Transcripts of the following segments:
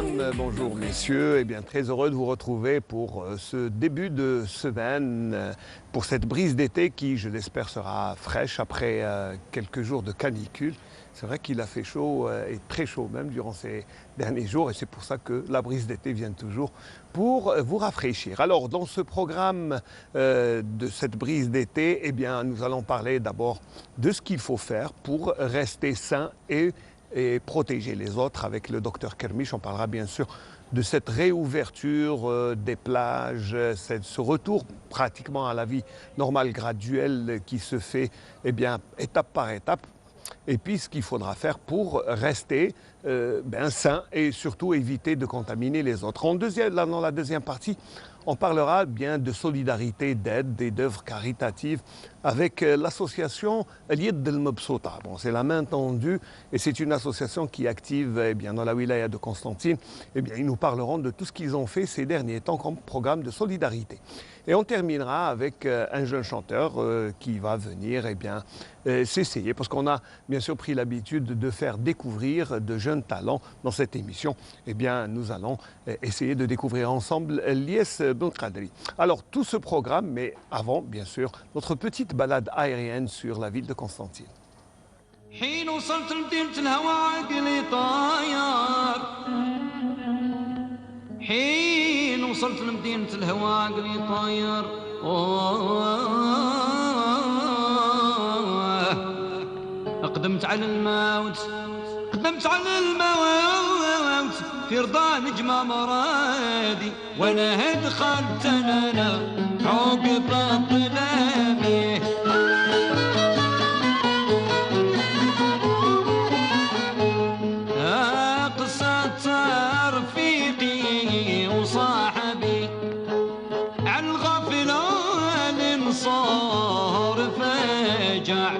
mesdames, bonjour messieurs. Eh bien, très heureux de vous retrouver pour ce début de semaine, pour cette brise d'été qui, je l'espère, sera fraîche après quelques jours de canicule. C'est vrai qu'il a fait chaud et très chaud même durant ces derniers jours et c'est pour ça que la brise d'été vient toujours pour vous rafraîchir. Alors, dans ce programme de cette brise d'été, eh bien, nous allons parler d'abord de ce qu'il faut faire pour rester sain et protéger les autres avec le docteur Kermiche. On parlera bien sûr de cette réouverture des plages, ce retour pratiquement à la vie normale graduelle qui se fait étape par étape. Et puis ce qu'il faudra faire pour rester sain et surtout éviter de contaminer les autres. Dans la deuxième partie, on parlera bien de solidarité, d'aide et d'œuvres caritatives avec l'association Al-Yed Al-Mabsouta. Bon, c'est la main tendue et c'est une association qui est active dans la wilaya de Constantine. Ils nous parleront de tout ce qu'ils ont fait ces derniers temps comme programme de solidarité. Et on terminera avec un jeune chanteur qui va venir s'essayer, parce qu'on a bien sûr pris l'habitude de faire découvrir de jeunes talents dans cette émission. Nous allons essayer de découvrir ensemble Lies Ben Qadri. Alors tout ce programme, mais avant bien sûr notre petite balade aérienne sur la ville de Constantine. حين وصلت لمدينة الهوى عقلي طاير حين وصلت لمدينة الهوى عقلي طاير أقدمت على الموت في رضا نجمة مرادي وانا دخلت انا عقب الظلامي قصة رفيقي وصاحبي على الغفلة الانصار فجع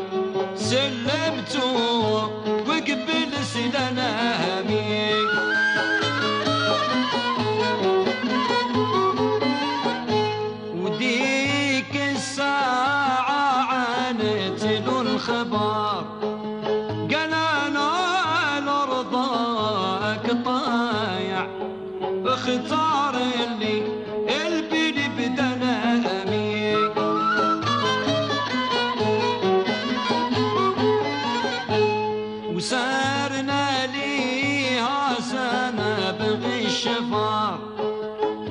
سلمته وقبل سلامي وديك الساعة عانت له الخبر قال انا لرضاك طايع اختار اللي البني بدنامي وسارنا ليها سنة بغي الشفار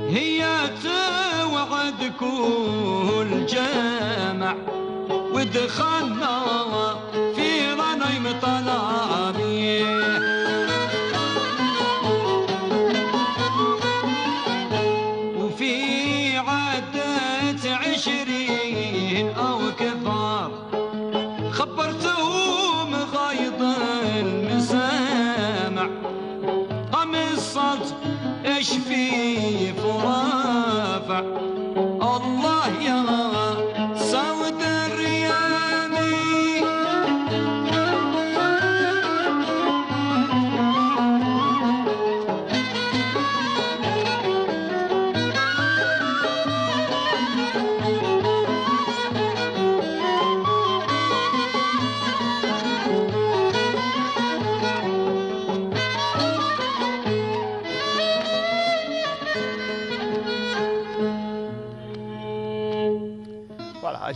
هي توعد كل جامع ودخلنا في رنيم طلامي وفي عدة 20 أو كثار خبرتهم غايض المسامع قمصت ايش في فرافع الله يا سود الريامي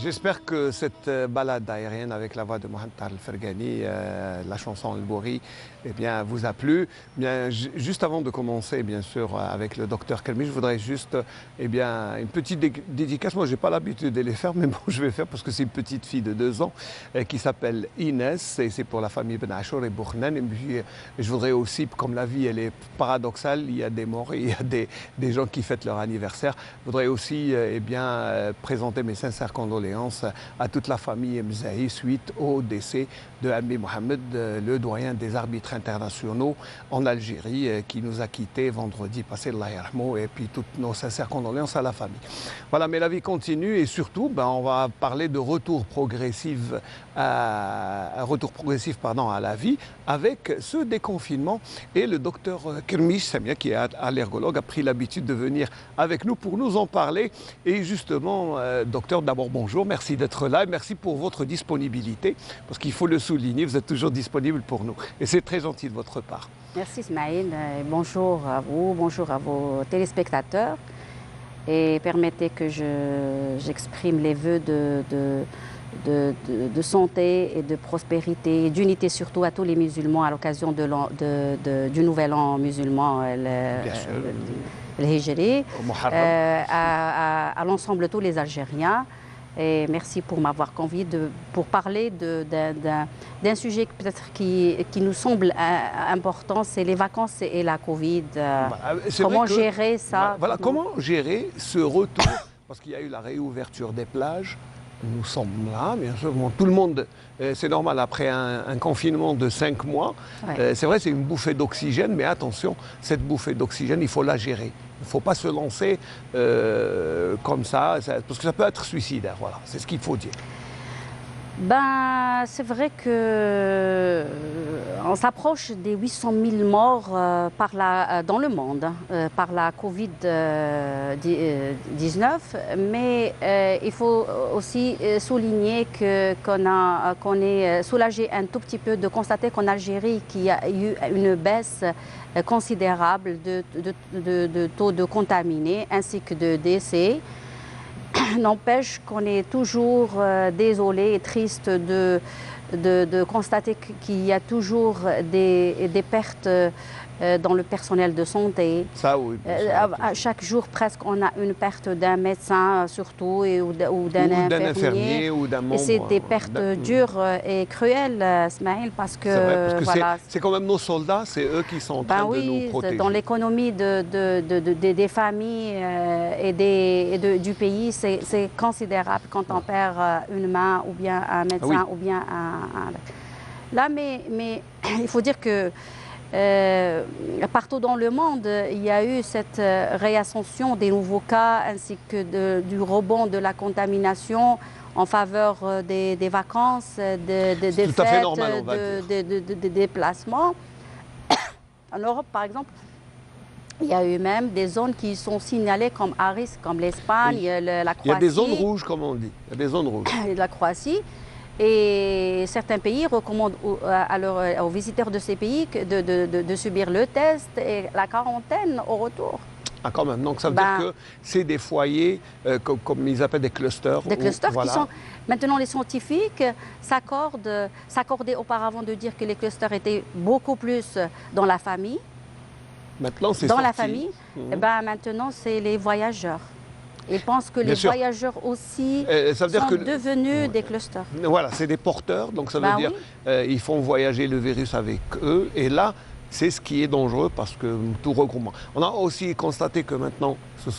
J'espère que cette balade aérienne avec la voix de Mohamed Al-Fergani, la chanson Al-Bouri, vous a plu. Juste avant de commencer, bien sûr, avec le docteur Kermiche, je voudrais juste une petite dédicace. Moi, je n'ai pas l'habitude de les faire, mais bon, je vais faire parce que c'est une petite fille de 2 ans qui s'appelle Inès et c'est pour la famille Ben Achour et Bournen. Et puis, je voudrais aussi, comme la vie, elle est paradoxale, il y a des morts, il y a des gens qui fêtent leur anniversaire. Je voudrais aussi présenter mes sincères condoléances à toute la famille Mzahi suite au décès de Ammi Mohamed, le doyen des arbitres internationaux en Algérie, qui nous a quittés vendredi passé, Allah yarhamou, et puis toutes nos sincères condoléances à la famille. Voilà, mais la vie continue et surtout, on va parler de retour progressif à la vie avec ce déconfinement. Et le docteur Kermiche Samia, qui est allergologue, a pris l'habitude de venir avec nous pour nous en parler. Et justement, docteur, d'abord, D'abord, bonjour, merci d'être là et merci pour votre disponibilité, parce qu'il faut le souligner, vous êtes toujours disponible pour nous. Et c'est très gentil de votre part. Merci Ismaël, bonjour à vous, bonjour à vos téléspectateurs. Et permettez que j'exprime les vœux de santé et de prospérité et d'unité surtout à tous les musulmans à l'occasion du nouvel an musulman, le Hijri, à l'ensemble de tous les Algériens. Et merci pour m'avoir convié pour parler d'un sujet peut-être qui nous semble important, c'est les vacances et la Covid. Comment gérer ça? Voilà, comment gérer ce retour? Parce qu'il y a eu la réouverture des plages. Nous sommes là, bien sûr. Bon, tout le monde, c'est normal, après un confinement de 5 mois. Ouais. C'est vrai, c'est une bouffée d'oxygène, mais attention, cette bouffée d'oxygène, il faut la gérer. Il ne faut pas se lancer comme ça, parce que ça peut être suicidaire. Voilà, c'est ce qu'il faut dire. Ben, c'est vrai que on s'approche des 800 000 morts dans le monde par la Covid-19, mais il faut aussi souligner qu'on est soulagé un tout petit peu de constater qu'en Algérie, qu'il y a eu une baisse considérable de taux de contaminés ainsi que de décès. N'empêche qu'on est toujours désolé et triste de constater qu'il y a toujours des pertes dans le personnel de santé. Ça, oui. À chaque jour, presque, on a une perte d'un médecin, surtout, ou d'un infirmier. Ou d'un membre. Et c'est des pertes dures et cruelles, Ismaël, parce que voilà. C'est quand même nos soldats, c'est eux qui sont en train de nous protéger. Dans l'économie des familles et du pays, c'est considérable quand on perd une main, ou bien un médecin, ou bien un... Là, mais il faut dire que partout dans le monde, il y a eu cette réascension des nouveaux cas ainsi que du rebond de la contamination en faveur des vacances, des fêtes, des déplacements. En Europe, par exemple, il y a eu même des zones qui sont signalées comme à risque, comme l'Espagne, la Croatie. Il y a des zones rouges, comme on dit. Il y a des zones rouges. La Croatie. Et certains pays recommandent aux visiteurs de ces pays de subir le test et la quarantaine au retour. Ah, quand même. Donc ça veut dire que c'est des foyers, comme ils appellent des clusters. Des clusters qui sont... Maintenant, les scientifiques s'accordaient auparavant de dire que les clusters étaient beaucoup plus dans la famille. Maintenant, c'est dans la famille. Et maintenant, c'est les voyageurs. Ils pensent que les voyageurs aussi sont devenus des clusters. Voilà, c'est des porteurs, donc ça veut dire ils font voyager le virus avec eux. Et là, c'est ce qui est dangereux parce que tout regroupement. On a aussi constaté que maintenant, ce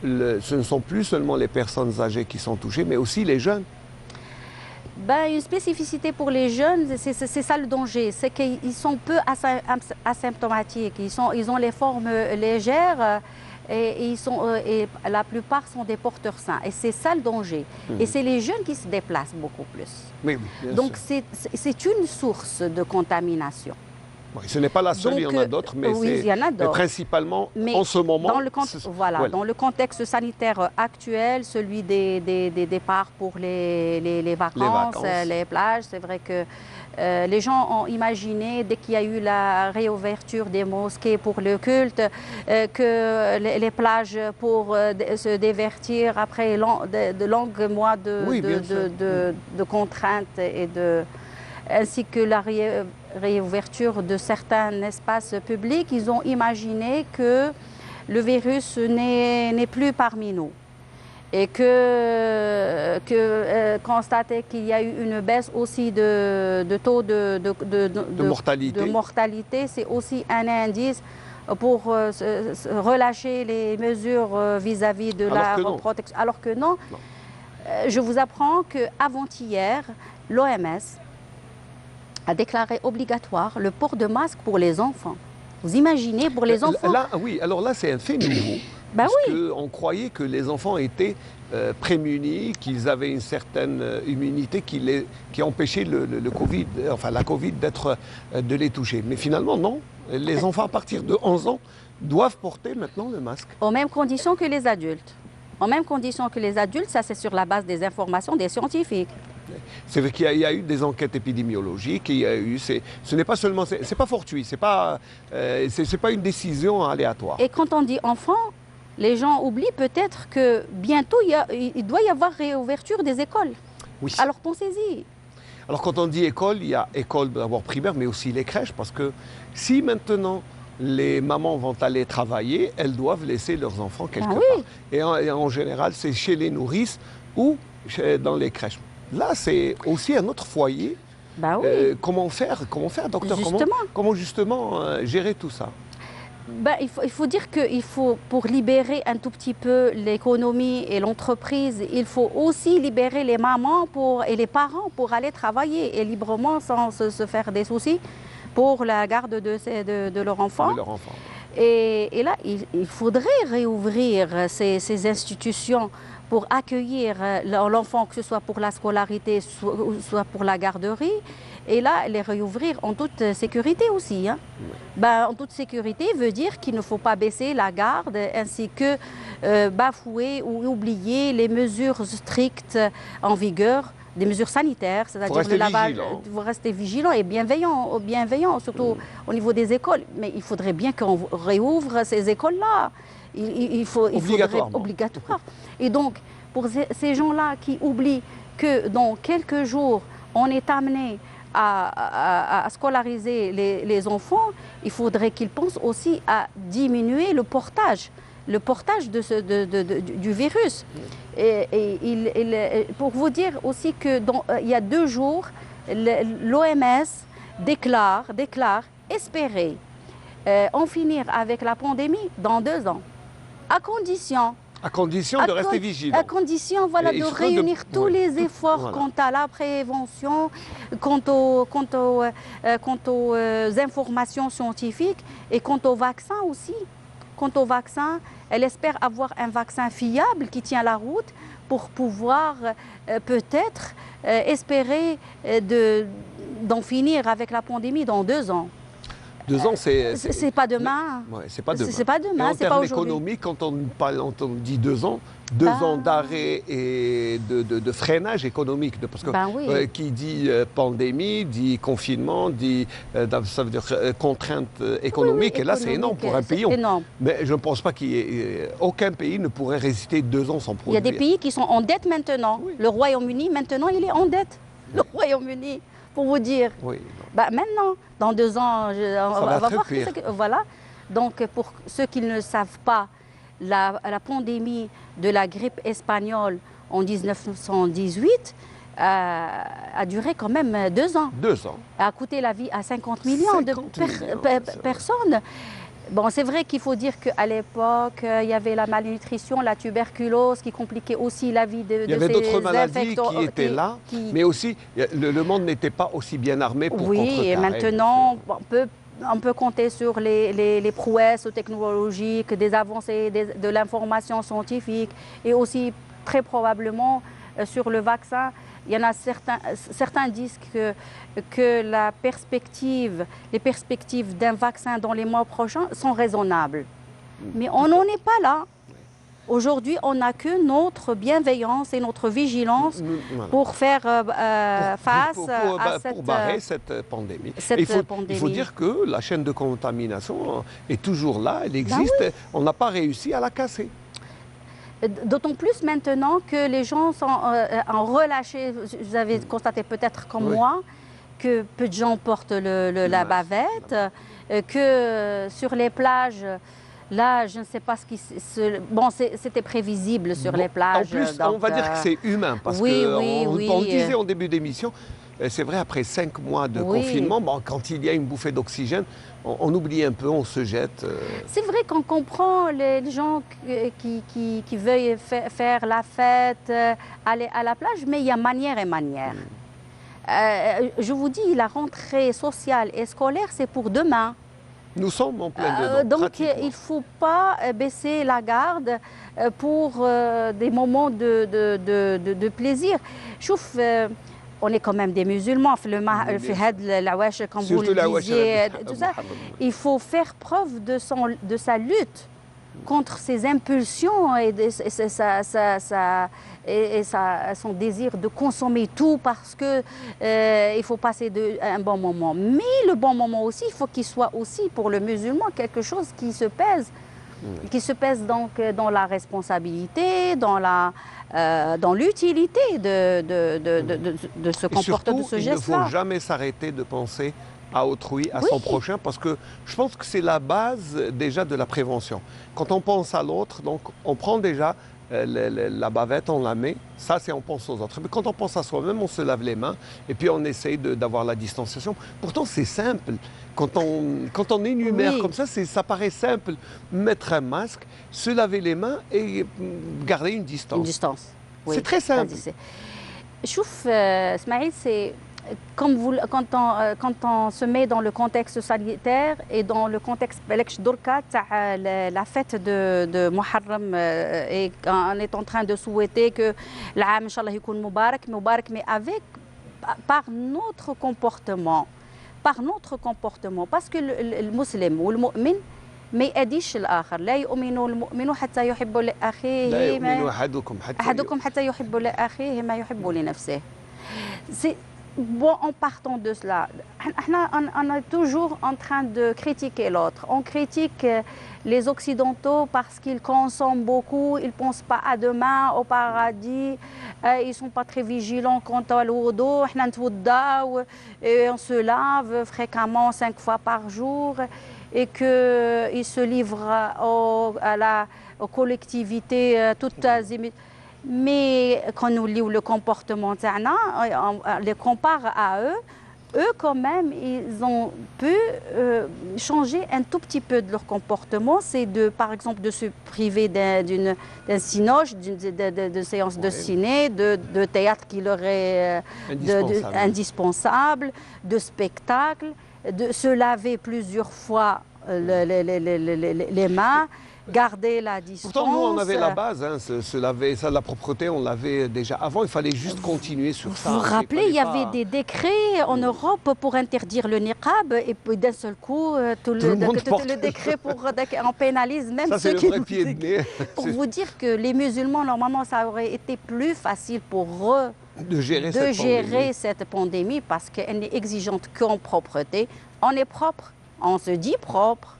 ne sont plus seulement les personnes âgées qui sont touchées, mais aussi les jeunes. Une spécificité pour les jeunes, c'est ça le danger, c'est qu'ils sont peu asymptomatiques, ils ont les formes légères. Et la plupart sont des porteurs sains. Et c'est ça le danger. Et c'est les jeunes qui se déplacent beaucoup plus. Oui, donc c'est une source de contamination. Oui, ce n'est pas la seule, il y en a d'autres, mais c'est principalement en ce moment. Dans le contexte sanitaire actuel, celui des départs pour les vacances, les plages, c'est vrai que les gens ont imaginé, dès qu'il y a eu la réouverture des mosquées pour le culte, que les plages pour se divertir après de longs mois de contraintes ainsi que la réouverture de certains espaces publics, ils ont imaginé que le virus n'est plus parmi nous. Et constater qu'il y a eu une baisse aussi de taux de mortalité, c'est aussi un indice pour relâcher les mesures vis-à-vis de la protection. Alors que non. Je vous apprends qu'avant-hier, l'OMS a déclaré obligatoire le port de masque pour les enfants. Vous imaginez, pour les enfants? Oui, alors là, c'est un fait nouveau. Parce qu'on croyait que les enfants étaient prémunis, qu'ils avaient une certaine immunité qui empêchait la Covid de les toucher. Mais finalement, non. Les enfants à partir de 11 ans doivent porter maintenant le masque. Aux mêmes conditions que les adultes. en même condition que les adultes, ça c'est sur la base des informations des scientifiques. C'est vrai qu'il y a eu des enquêtes épidémiologiques, ce n'est pas seulement, c'est pas fortuit, c'est pas une décision aléatoire. Et quand on dit enfant, les gens oublient peut-être que bientôt il doit y avoir réouverture des écoles. Oui. Alors pensez-y. Alors quand on dit école, il y a école d'abord primaire, mais aussi les crèches, parce que si maintenant les mamans vont aller travailler, elles doivent laisser leurs enfants quelque part. Et en général, c'est chez les nourrices ou dans les crèches. Là, c'est aussi un autre foyer. Comment faire, docteur? Comment justement gérer tout ça? Il faut dire que pour libérer un tout petit peu l'économie et l'entreprise, il faut aussi libérer les mamans et les parents pour aller travailler et librement sans se faire des soucis pour la garde de leur enfant. Et là, il faudrait réouvrir ces institutions pour accueillir l'enfant, que ce soit pour la scolarité, soit pour la garderie. Et là, les réouvrir en toute sécurité aussi. Hein. En toute sécurité veut dire qu'il ne faut pas baisser la garde, ainsi que bafouer ou oublier les mesures strictes en vigueur, des mesures sanitaires, c'est-à-dire le lavage. Il faut rester vigilant et bienveillant, surtout au niveau des écoles. Mais il faudrait bien qu'on réouvre ces écoles-là. Il faudrait obligatoire. Et donc, pour ces gens-là qui oublient que dans quelques jours, on est amené à scolariser les enfants, il faudrait qu'ils pensent aussi à diminuer le portage du virus. Pour vous dire aussi que il y a 2 jours, l'OMS déclare espérer en finir avec la pandémie dans 2 ans, à condition de rester vigilant. À condition de réunir tous les efforts quant à la prévention, quant aux informations scientifiques et quant au vaccin aussi. Quant au vaccin, elle espère avoir un vaccin fiable qui tient la route pour pouvoir peut-être espérer d'en finir avec la pandémie dans 2 ans. 2 ans, c'est pas demain. C'est pas demain. C'est pas demain, c'est pas aujourd'hui. En termes économiques, quand on dit 2 ans, 2 ans d'arrêt et de freinage économique. Parce que qui dit pandémie, dit confinement, dit ça veut dire contrainte économique. Et là, c'est énorme pour un pays. Mais je ne pense pas qu'aucun pays ne pourrait résister 2 ans sans produire. Il y a des pays qui sont en dette maintenant. Le Royaume-Uni, maintenant, il est en dette. Le Royaume-Uni, pour vous dire. Maintenant, dans 2 ans, on va voir. Voilà. Donc, pour ceux qui ne savent pas, la pandémie de la grippe espagnole en 1918 a duré quand même 2 ans. 2 ans. A coûté la vie à 50 millions de personnes. Bon, c'est vrai qu'il faut dire qu'à l'époque, il y avait la malnutrition, la tuberculose qui compliquait aussi la vie de ces infectants. Il y avait d'autres maladies qui étaient là, mais aussi le monde n'était pas aussi bien armé pour contrecarrer. Oui, et maintenant, on peut compter sur les prouesses technologiques, des avancées de l'information scientifique et aussi très probablement sur le vaccin. Il y en a certains disent que les perspectives d'un vaccin dans les mois prochains sont raisonnables. Mais on n'en est pas là. Aujourd'hui, on n'a que notre bienveillance et notre vigilance pour faire face pour barrer cette pandémie. Il faut dire que la chaîne de contamination est toujours là, elle existe, on n'a pas réussi à la casser. D'autant plus maintenant que les gens sont en relâché. Vous avez constaté peut-être comme moi que peu de gens portent la bavette, que sur les plages, là, je ne sais pas ce qui... Bon, c'était prévisible sur les plages. En plus, on va dire que c'est humain, parce qu'on le disait en début d'émission, c'est vrai, après 5 mois de confinement, quand il y a une bouffée d'oxygène, on oublie un peu, on se jette. C'est vrai qu'on comprend les gens qui veulent faire la fête, aller à la plage, mais il y a manière et manière. Je vous dis, la rentrée sociale et scolaire, c'est pour demain. Nous sommes en plein dedans. Donc il ne faut pas baisser la garde pour des moments de plaisir. Chouf, on est quand même des musulmans, comme vous le disiez, tout ça. Il faut faire preuve de sa lutte contre ses impulsions et son désir de consommer tout parce que il faut passer un bon moment. Mais le bon moment aussi, il faut qu'il soit aussi pour le musulman quelque chose qui se pèse. Qui se pèse donc dans la responsabilité, dans l'utilité de ce comportement, de ce geste-là. Il ne faut jamais s'arrêter de penser à autrui, à son prochain, parce que je pense que c'est la base déjà de la prévention. Quand on pense à l'autre, donc on prend déjà la bavette, on la met, ça c'est on pense aux autres. Mais quand on pense à soi-même, on se lave les mains et puis on essaye d'avoir la distanciation. Pourtant c'est simple, quand on énumère comme ça paraît simple. Mettre un masque, se laver les mains et garder une distance. Une distance, oui. C'est très simple. Chouf, Smaïl, c'est... Quand on se met dans le contexte sanitaire et dans le contexte la fête de Muharram, et on est en train de souhaiter que l'âme, Inch'Allah, يكون مبارك, mais par notre comportement, parce que le musulman ou le mu'min ما يأديش الآخر لا يؤمن المؤمن حتى يحب لأخيه لا يؤمن أحدكم حتى يحب لأخيه ما يحب لنفسه. Bon, en partant de cela, on est toujours en train de critiquer l'autre. On critique les Occidentaux parce qu'ils consomment beaucoup, ils ne pensent pas à demain, au paradis, ils ne sont pas très vigilants quant à l'eau. On se lave fréquemment 5 fois par jour et qu'ils se livrent aux collectivités toutes azimuts. Mais quand nous lisons le comportement, on les compare à eux quand même, ils ont pu changer un tout petit peu de leur comportement. C'est par exemple de se priver d'un cinoche, d'une séance de ciné, de théâtre qui leur est indispensable, de spectacle, de se laver plusieurs fois les mains. Garder la distance. Pourtant, nous, on avait la base, hein, se laver, ça, la propreté, on l'avait déjà avant. Il fallait juste continuer sur ça. Vous vous rappelez, il y avait des décrets en Europe pour interdire le niqab, et puis d'un seul coup, le décret on pénalise même ceux qui pour vous dire que les musulmans, normalement, ça aurait été plus facile pour eux de gérer cette pandémie parce qu'elle n'est exigeante qu'en propreté. On est propre, on se dit propre.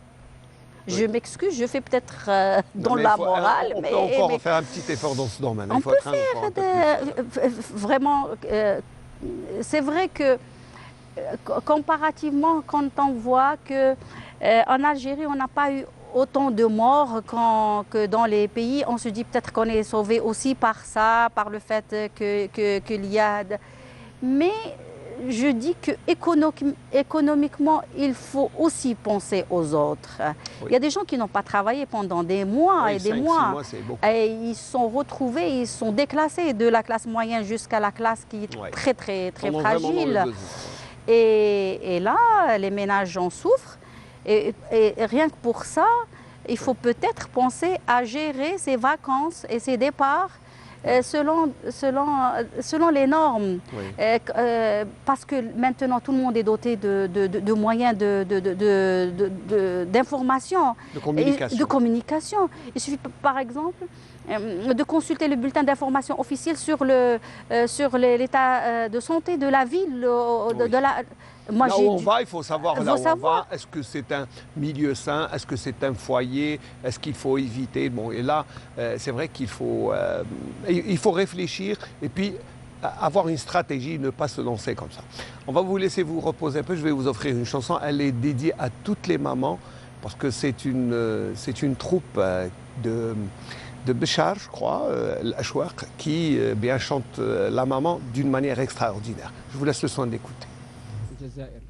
Je m'excuse, je fais peut-être dans la morale. On peut encore faire un petit effort dans ce domaine. On peut faire vraiment... c'est vrai que comparativement, quand on voit qu'en Algérie, on n'a pas eu autant de morts que dans les pays, on se dit peut-être qu'on est sauvé aussi par ça, par le fait qu'il y a... Mais je dis qu'économiquement, il faut aussi penser aux autres. Oui. Il y a des gens qui n'ont pas travaillé pendant des mois et des mois. Et ils sont retrouvés, ils sont déclassés de la classe moyenne jusqu'à la classe qui est très fragile. Et là, les ménages en souffrent. Et rien que pour ça, il faut peut-être penser à gérer ses vacances et ses départs selon les normes. Oui. Parce que maintenant, tout le monde est doté de moyens d'information. De communication. Il suffit, par exemple, de consulter le bulletin d'information officiel sur l'état de santé de la ville. Moi, là où on va, il faut savoir là où on va. Est-ce que c'est un milieu sain? Est-ce que c'est un foyer? Est-ce qu'il faut éviter? Bon, et là, c'est vrai qu'il faut réfléchir et puis avoir une stratégie, ne pas se lancer comme ça. On va vous laisser vous reposer un peu. Je vais vous offrir une chanson. Elle est dédiée à toutes les mamans parce que c'est une troupe de Béchar, je crois, l'Achouaq, qui bien chante la maman d'une manière extraordinaire. Je vous laisse le soin d'écouter. الجزائر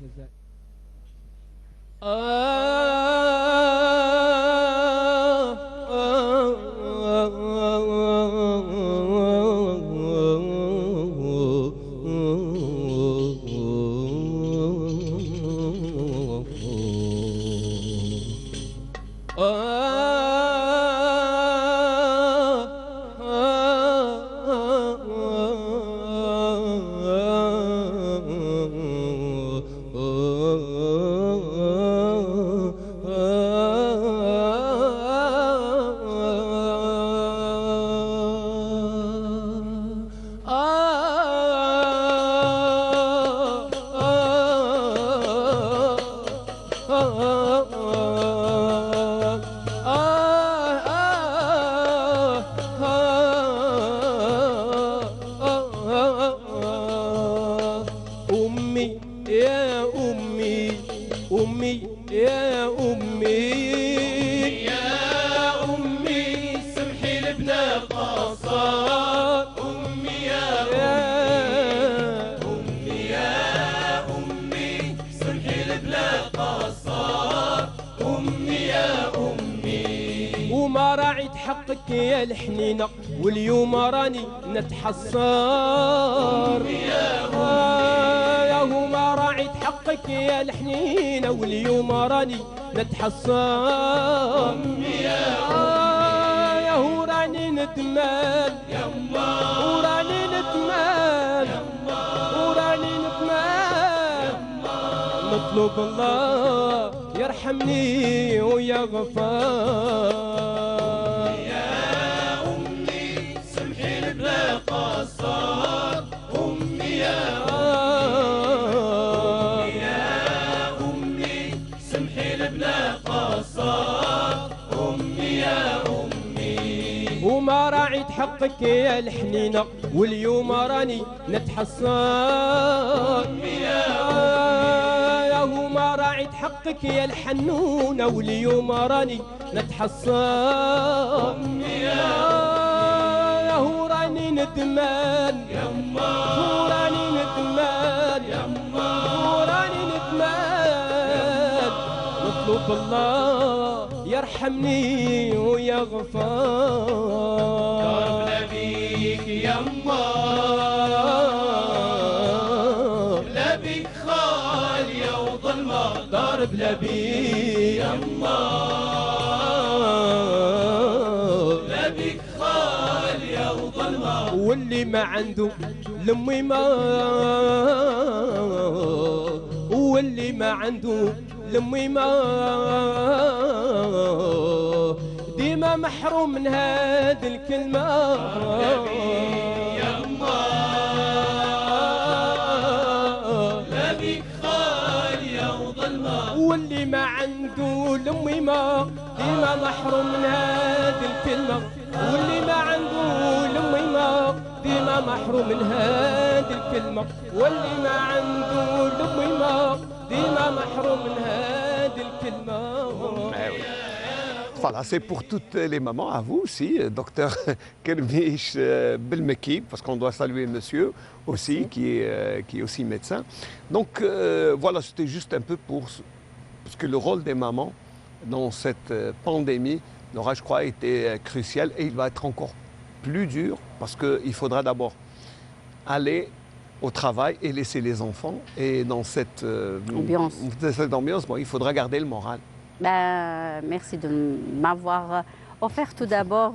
أمي يا أمي أمي يا أمي يا أمي سمحي لبنا قصار أمي يا أمي يا أمي سمحي لبنا قصار أمي يا أمي وما راعيت حقك يا الحنينة واليوم راني نتحصر أمي يا أمي وما راعيت حقك يا الحنينة واليوم راني نتحصر أمي يا هو راني ندمان يما وراني ندمان يما وراني ندمان نطلب الله يرحمني ويغفر يا أمي سمحي لي بلا قصار أمي يا أمي سمحي لي بلا قصار أمي يا أمي وما راعيت حقك يا الحنينة واليوم راني نتحصر أمي يا وما راعيت حقك يا الحنونة واليوم راني نتحصر أمي يا هو راني ندمان يما هو راني ندمان يما هو راني ندمان نطلب الله يرحمني ويغفر ضربنا بيك يما لا بيك خالية وظلمة ضرب لا بيك يما لا بيك خالية وظلمة واللي ما عنده لمي ما واللي ما عنده لمي ما ديما محروم من هذه الكلمة يما لا بيك خالية وظلمة واللي ما عنده لمي ما ديما محروم من هذه الكلمة واللي ما عنده لمي ما ديما محروم من هذه الكلمة واللي ما عنده لمي ما ديما محروم من هذه الكلمة. Voilà, c'est pour toutes les mamans, à vous aussi, docteur Kermiche Belmeki, parce qu'on doit saluer monsieur aussi, qui est aussi médecin. Donc voilà, c'était juste un peu parce que le rôle des mamans dans cette pandémie n'aura, je crois, été crucial et il va être encore plus dur parce qu'il faudra d'abord aller au travail et laisser les enfants. Et dans cette ambiance, bon, il faudra garder le moral. Merci de m'avoir offert tout d'abord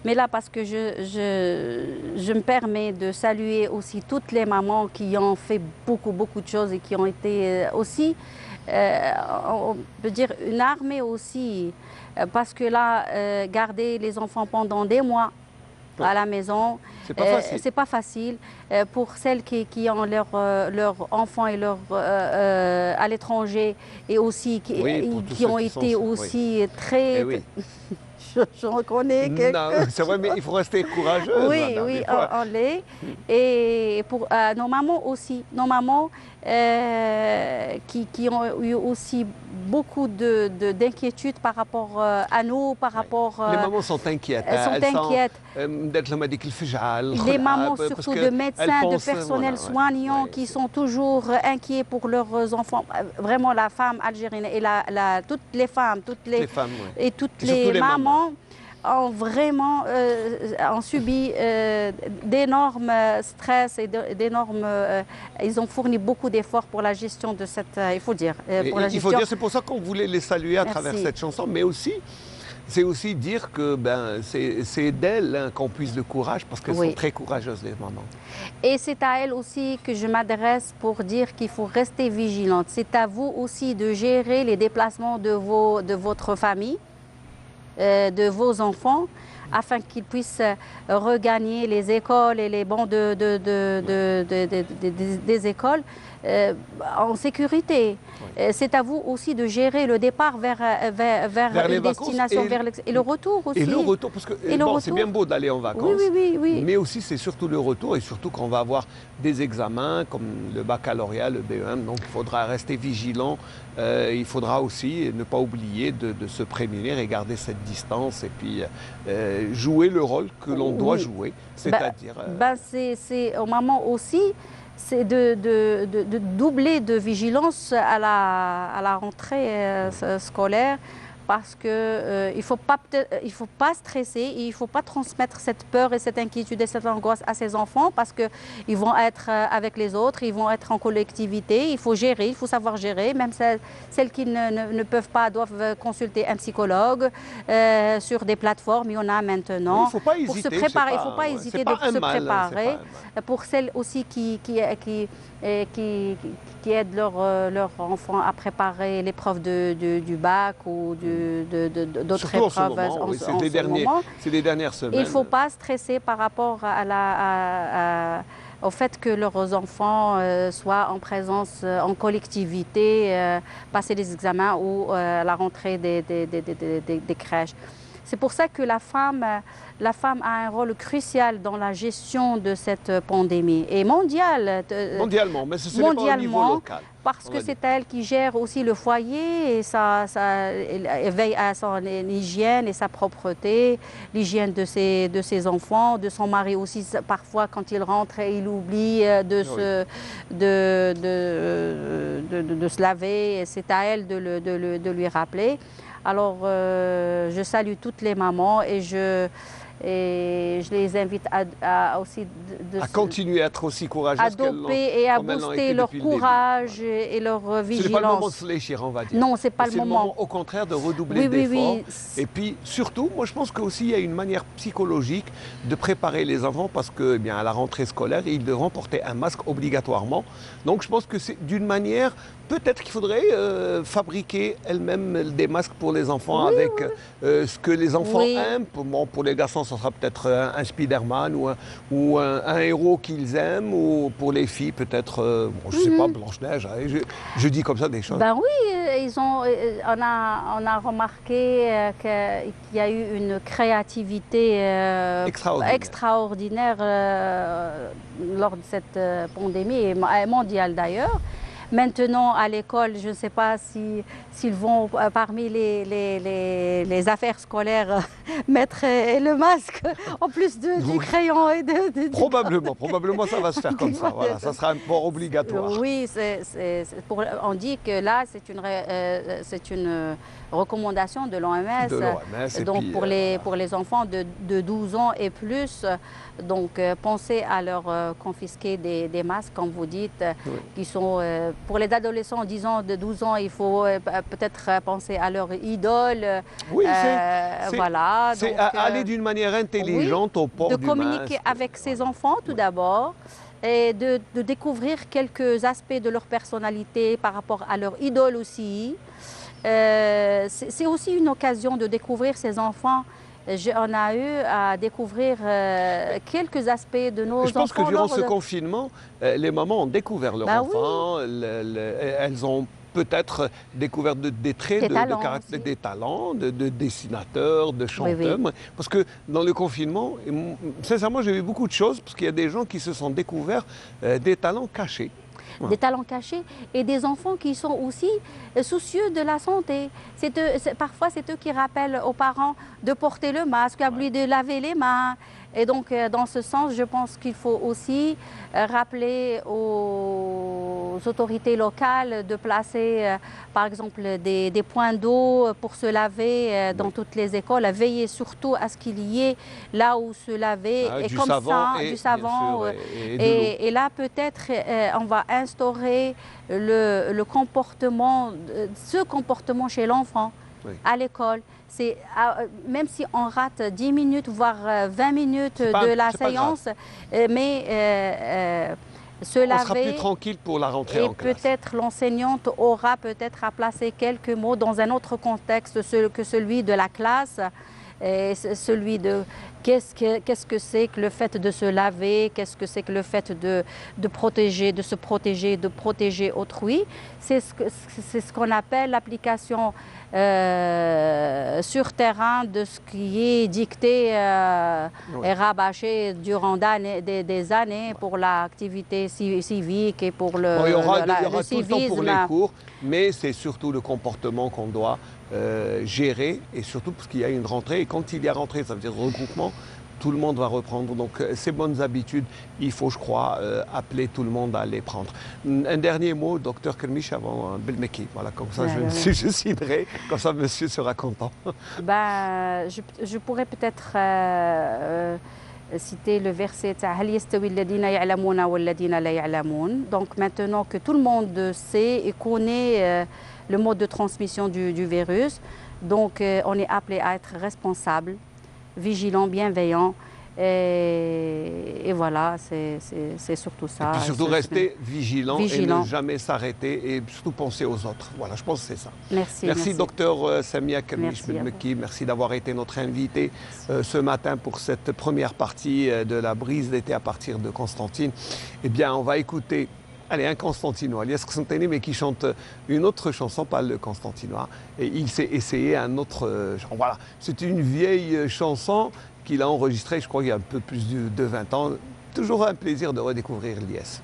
mais là parce que je me permets de saluer aussi toutes les mamans qui ont fait beaucoup de choses et qui ont été aussi, on peut dire, une armée aussi, parce que là, garder les enfants pendant des mois à la maison, c'est pas facile. Pour celles qui ont leurs enfants et à l'étranger et aussi qui ont été aussi très... Je reconnais que... Non, c'est vrai, mais il faut rester courageux. Oui, madame, oui, on l'est. Et pour nos mamans aussi, nos mamans qui ont eu aussi beaucoup d'inquiétudes par rapport à nous, par rapport... Les mamans sont inquiètes. Elles sont inquiètes. Les mamans, surtout de médecins, de personnel soignant, qui sont toujours inquiets pour leurs enfants. Vraiment, la femme algérienne et toutes les femmes, et toutes les mamans ont vraiment ont subi d'énormes stress et d'énormes... ils ont fourni beaucoup d'efforts pour la gestion de cette... il faut dire. Il faut dire, c'est pour ça qu'on voulait les saluer à travers cette chanson, mais aussi... C'est aussi dire que c'est d'elles qu'on puise le courage, parce qu'elles sont très courageuses, les mamans. Et c'est à elles aussi que je m'adresse pour dire qu'il faut rester vigilante. C'est à vous aussi de gérer les déplacements de votre famille, de vos enfants, afin qu'ils puissent regagner les écoles et les bancs des écoles en sécurité. C'est à vous aussi de gérer le départ vers une destination, et le retour aussi. Et le retour, parce que c'est bien beau d'aller en vacances, oui. mais aussi c'est surtout le retour, et surtout quand on va avoir des examens comme le baccalauréat, le BEM, donc il faudra rester vigilant, il faudra aussi ne pas oublier de se prémunir et garder cette distance, et puis jouer le rôle que l'on doit jouer, c'est-à-dire... c'est au moment aussi, c'est de doubler de vigilance à la rentrée scolaire, parce qu'il ne faut pas stresser, et il ne faut pas transmettre cette peur et cette inquiétude et cette angoisse à ses enfants, parce qu'ils vont être avec les autres, ils vont être en collectivité, il faut gérer, il faut savoir gérer, même celles qui ne peuvent pas doivent consulter un psychologue sur des plateformes, il y en a maintenant. Il ne faut pas hésiter, pour se préparer, il ne faut pas hésiter de se préparer. Pour celles aussi qui aident leurs enfants à préparer l'épreuve du bac ou d'autres épreuves en ce moment. C'est les dernières semaines. Il ne faut pas stresser par rapport au fait que leurs enfants soient en présence, en collectivité, passer des examens ou la rentrée des crèches. C'est pour ça que la femme a un rôle crucial dans la gestion de cette pandémie, et mondialement, mais ce n'est pas au niveau local. Parce que c'est elle qui gère aussi le foyer, et elle veille à son hygiène et sa propreté, l'hygiène de ses enfants, de son mari aussi. Parfois, quand il rentre, il oublie de se laver, c'est à elle de lui rappeler. Alors, je salue toutes les mamans, et je les invite à continuer à être aussi courageuses, et à booster leur courage et leur vigilance. Ce n'est pas le moment de se fléchir, on va dire. Non, ce n'est pas le moment. Au contraire, de redoubler d'efforts. Et puis, surtout, moi je pense qu'aussi il y a une manière psychologique de préparer les enfants, parce que, à la rentrée scolaire, ils devront porter un masque obligatoirement. Donc je pense que c'est d'une manière, peut-être qu'il faudrait fabriquer elle-même des masques pour les enfants avec ce que les enfants aiment. Pour les garçons, ce sera peut-être un Spider-Man ou un héros qu'ils aiment, ou pour les filles peut-être, je ne sais pas, Blanche-Neige. Je dis comme ça des choses. Ben oui, on a remarqué qu'il y a eu une créativité extraordinaire lors de cette pandémie, mondiale d'ailleurs. Maintenant, à l'école, je ne sais pas s'ils vont, parmi les affaires scolaires, mettre le masque en plus du crayon et Probablement, ça va se faire comme ça. Voilà, ça sera un port obligatoire. Oui, on dit que là, c'est une recommandation de l'OMS. Donc, pour les enfants de 12 ans et plus, donc pensez à leur confisquer des masques, comme vous dites, qui sont... pour les adolescents de 12 ans, il faut peut-être penser à leur idole. Oui, voilà. C'est aller d'une manière intelligente au port du masque. De communiquer avec ses enfants tout d'abord, et de découvrir quelques aspects de leur personnalité par rapport à leur idole aussi. C'est aussi une occasion de découvrir ses enfants. On a eu à découvrir quelques aspects de nos enfants. Je pense que durant ce confinement, les mamans ont découvert leurs enfants. Elles ont peut-être découvert des traits de caractère, des talents, de dessinateurs, de chanteurs. Oui. Parce que dans le confinement, sincèrement, j'ai vu beaucoup de choses, parce qu'il y a des gens qui se sont découverts des talents cachés. Des talents cachés, et des enfants qui sont aussi soucieux de la santé. Parfois, c'est eux qui rappellent aux parents de porter le masque, de laver les mains. Et donc, dans ce sens, je pense qu'il faut aussi rappeler aux autorités locales de placer, par exemple, des points d'eau pour se laver dans toutes les écoles, veiller surtout à ce qu'il y ait là où se laver, du savon. Et là, peut-être, on va instaurer ce comportement chez l'enfant. Oui. À l'école. Même si on rate 10 minutes, voire 20 minutes de la séance, mais se laver... On sera plus tranquille pour la rentrée en classe. Et peut-être l'enseignante aura peut-être à placer quelques mots dans un autre contexte que celui de la classe, Et celui de qu'est-ce que c'est que le fait de se laver, qu'est-ce que c'est que le fait de protéger, de se protéger, de protéger autrui. C'est ce qu'on appelle l'application sur terrain de ce qui est dicté et rabâché durant des années pour l'activité civique et pour le, il y aura le tout le temps pour les cours, mais c'est surtout le comportement qu'on doit gérer, et surtout parce qu'il y a une rentrée, et quand il y a rentrée, ça veut dire regroupement, tout le monde va reprendre. Donc ces bonnes habitudes, il faut, je crois, appeler tout le monde à les prendre. Un dernier mot, docteur Kermiche, avant Belmeki. Voilà, comme ça je signerai, comme ça monsieur sera content. Ben, je pourrais peut-être citer le verset donc maintenant que tout le monde sait et connaît le mode de transmission du virus, donc on est appelé à être responsable, vigilant, bienveillant, et voilà, c'est surtout ça. Et puis surtout rester vigilant et ne jamais s'arrêter, et surtout penser aux autres. Voilà, je pense que c'est ça. Merci docteur Samia Kermiche Belmeki, merci d'avoir été notre invité ce matin pour cette première partie de la brise d'été à partir de Constantine. Eh bien, on va écouter un Constantinois, Elias Constantini, mais qui chante une autre chanson, pas le Constantinois. Et il s'est essayé un autre genre. Voilà, c'est une vieille chanson qu'il a enregistrée, je crois, il y a un peu plus de 20 ans. Toujours un plaisir de redécouvrir Elias.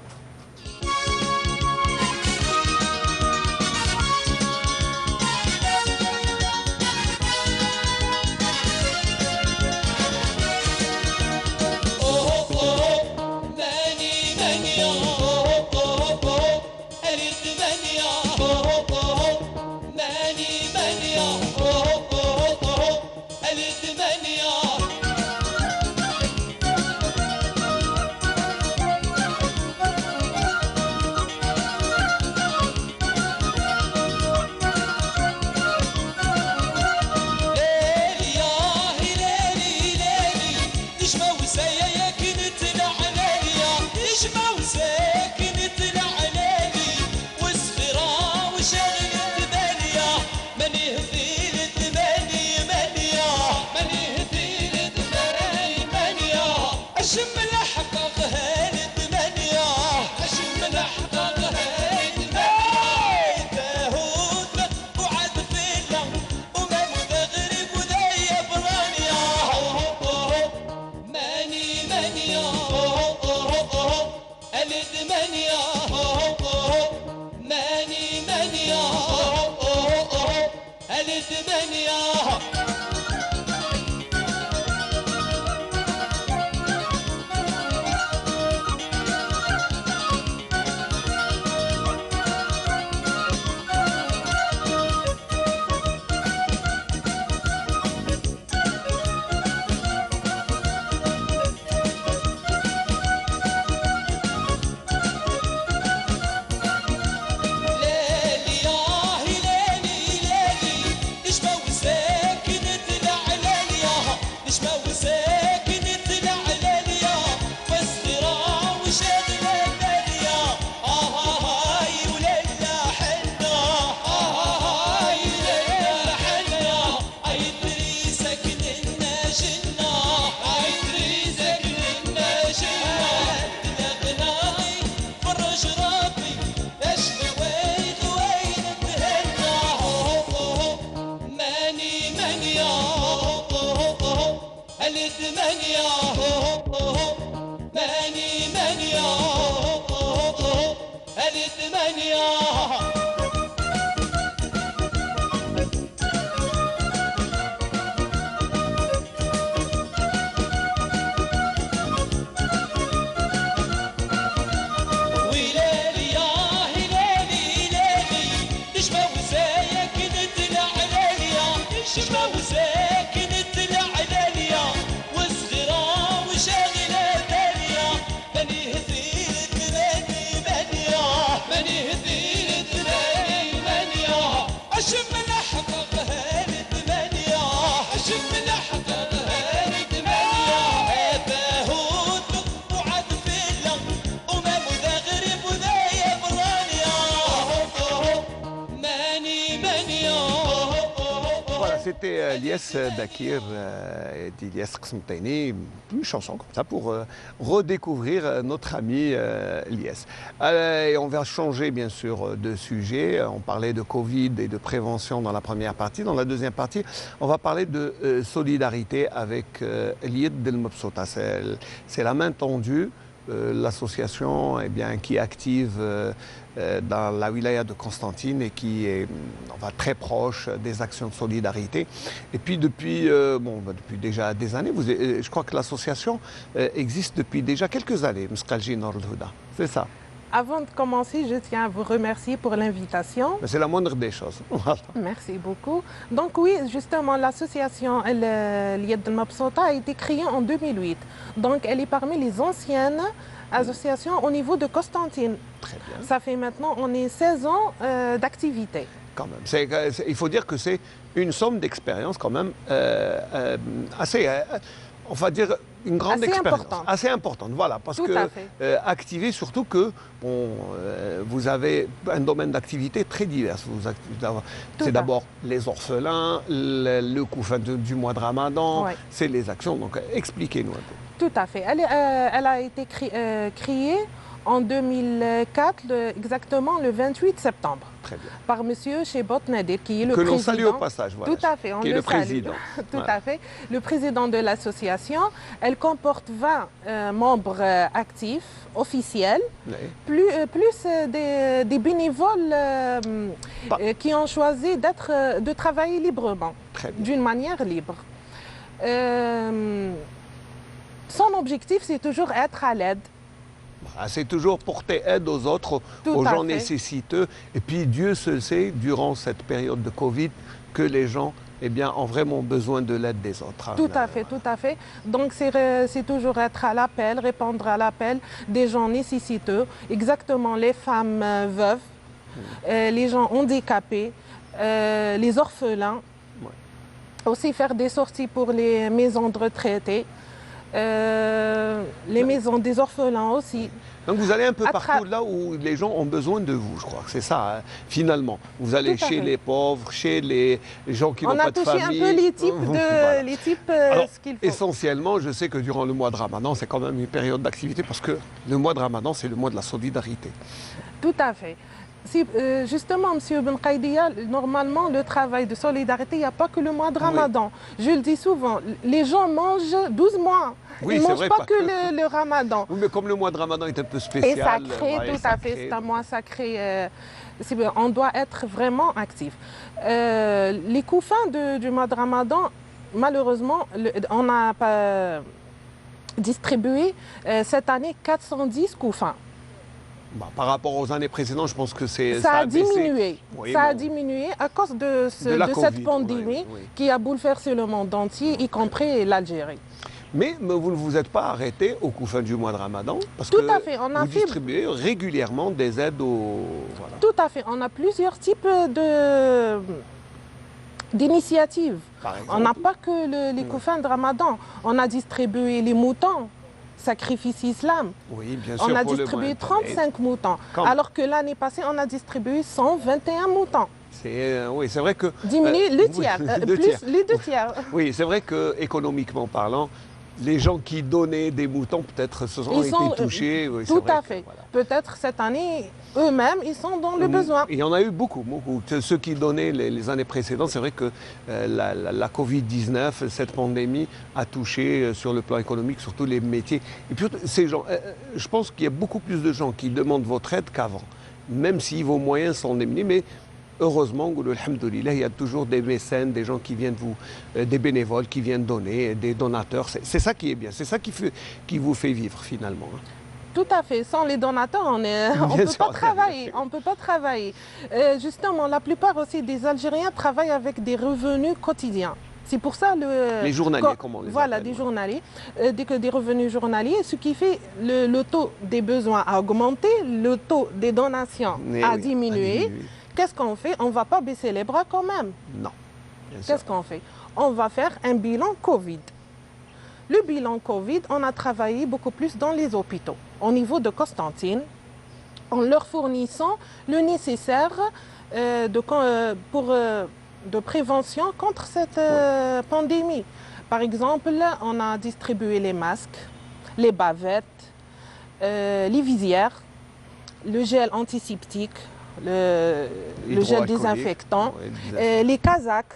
ماني هدير c'était Lies Dakir d'Ilias Qsmtaini, une chanson comme ça pour redécouvrir notre ami Lies. Et on va changer bien sûr de sujet. On parlait de Covid et de prévention dans la première partie. Dans la deuxième partie, on va parler de solidarité avec Lied Del Mabsouta. C'est la main tendue. L'association qui est active dans la wilaya de Constantine et qui est très proche des actions de solidarité. Et puis depuis déjà des années, je crois que l'association existe depuis déjà quelques années, Mskalji Nord Huda. C'est ça. Avant de commencer, je tiens à vous remercier pour l'invitation. C'est la moindre des choses. Voilà. Merci beaucoup. Donc oui, justement, l'association Lied Del Mabsouta a été créée en 2008. Donc elle est parmi les anciennes associations au niveau de Constantine. Très bien. Ça fait maintenant, on est 16 ans d'activité. Quand même. Il faut dire que c'est une somme d'expérience quand même assez... on va dire une grande expérience, assez importante, voilà, parce que activé surtout que vous avez un domaine d'activité très divers. C'est d'abord les orphelins, le couvin du mois de Ramadan, c'est les actions. Donc expliquez-nous un peu. Tout à fait. Elle a été créée en 2004, exactement le 28 septembre. Très bien. Par M. Chebot Nadir, qui est le président. Que l'on salue au passage, voilà. Tout à fait, on qui est le président. Tout à fait. Le président de l'association. Elle comporte 20 membres actifs, officiels, plus des bénévoles qui ont choisi de travailler librement, d'une manière libre. Son objectif, c'est toujours être à l'aide. C'est toujours porter aide aux autres, aux gens nécessiteux. Et puis Dieu seul sait, durant cette période de Covid, que les gens ont vraiment besoin de l'aide des autres. Tout à fait, tout à fait. Donc c'est toujours être à l'appel, répondre à l'appel des gens nécessiteux, exactement les femmes veuves, les gens handicapés, les orphelins. Aussi faire des sorties pour les maisons de retraités. Les maisons des orphelins aussi. Donc vous allez un peu partout là où les gens ont besoin de vous, je crois que c'est ça, finalement. Vous allez chez les pauvres, chez les gens qui n'ont pas de famille. On a touché un peu les types, ce qu'il faut. Essentiellement, je sais que durant le mois de Ramadan, c'est quand même une période d'activité parce que le mois de Ramadan, c'est le mois de la solidarité. Tout à fait. Justement, M. Ben Khaïdia, normalement, le travail de solidarité, il n'y a pas que le mois de Ramadan. Je le dis souvent, les gens mangent 12 mois. Ils ne mangent pas que le Ramadan. Oui, mais comme le mois de Ramadan est un peu spécial. Et sacré, tout à fait, c'est un mois sacré. On doit être vraiment actif. Les couffins du mois de Ramadan, malheureusement, on n'a pas distribué cette année 410 couffins. Par rapport aux années précédentes, je pense que ça a diminué. Oui, ça a diminué à cause de cette pandémie qui a bouleversé le monde entier, y compris l'Algérie. Mais vous ne vous êtes pas arrêté au couvin du mois de Ramadan parce Tout à fait. On a vous distribuez régulièrement des aides aux... Voilà. Tout à fait. On a plusieurs types d'initiatives. On n'a pas que les couffins de Ramadan. On a distribué les moutons. Sacrifice islam. Oui, bien sûr. On a distribué 35 moutons, alors que l'année passée, on a distribué 121 moutons. Oui, c'est vrai que... Diminuer le tiers, les 2 tiers. Oui, c'est vrai qu'économiquement parlant, les gens qui donnaient des moutons, peut-être, se sont été touchés. Oui, tout à fait. Voilà. Peut-être cette année, eux-mêmes, ils sont dans le besoin. Il y en a eu beaucoup, beaucoup. Ceux qui donnaient les années précédentes, c'est vrai que la Covid-19, cette pandémie, a touché sur le plan économique, surtout les métiers. Et puis, ces gens, je pense qu'il y a beaucoup plus de gens qui demandent votre aide qu'avant, même si vos moyens sont diminués. Mais heureusement, alhamdoulilah, il y a toujours des mécènes, des gens qui viennent des bénévoles qui viennent donner, des donateurs. C'est ça qui est bien, c'est ça qui vous fait vivre finalement. Tout à fait. Sans les donateurs, on ne peut pas travailler. On peut pas travailler. Justement, la plupart aussi des Algériens travaillent avec des revenus quotidiens. C'est pour ça les journaliers, comment on les voilà, appelle, des journaliers, des revenus journaliers, ce qui fait le taux des besoins a augmenté, le taux des donations a diminué. Qu'est-ce qu'on fait? On ne va pas baisser les bras quand même. Non. Qu'est-ce qu'on fait? On va faire un bilan Covid. Le bilan Covid, on a travaillé beaucoup plus dans les hôpitaux. Au niveau de Constantine, en leur fournissant le nécessaire pour de prévention contre cette pandémie. Par exemple, on a distribué les masques, les bavettes, les visières, le gel antiseptique, le gel désinfectant, les casaques.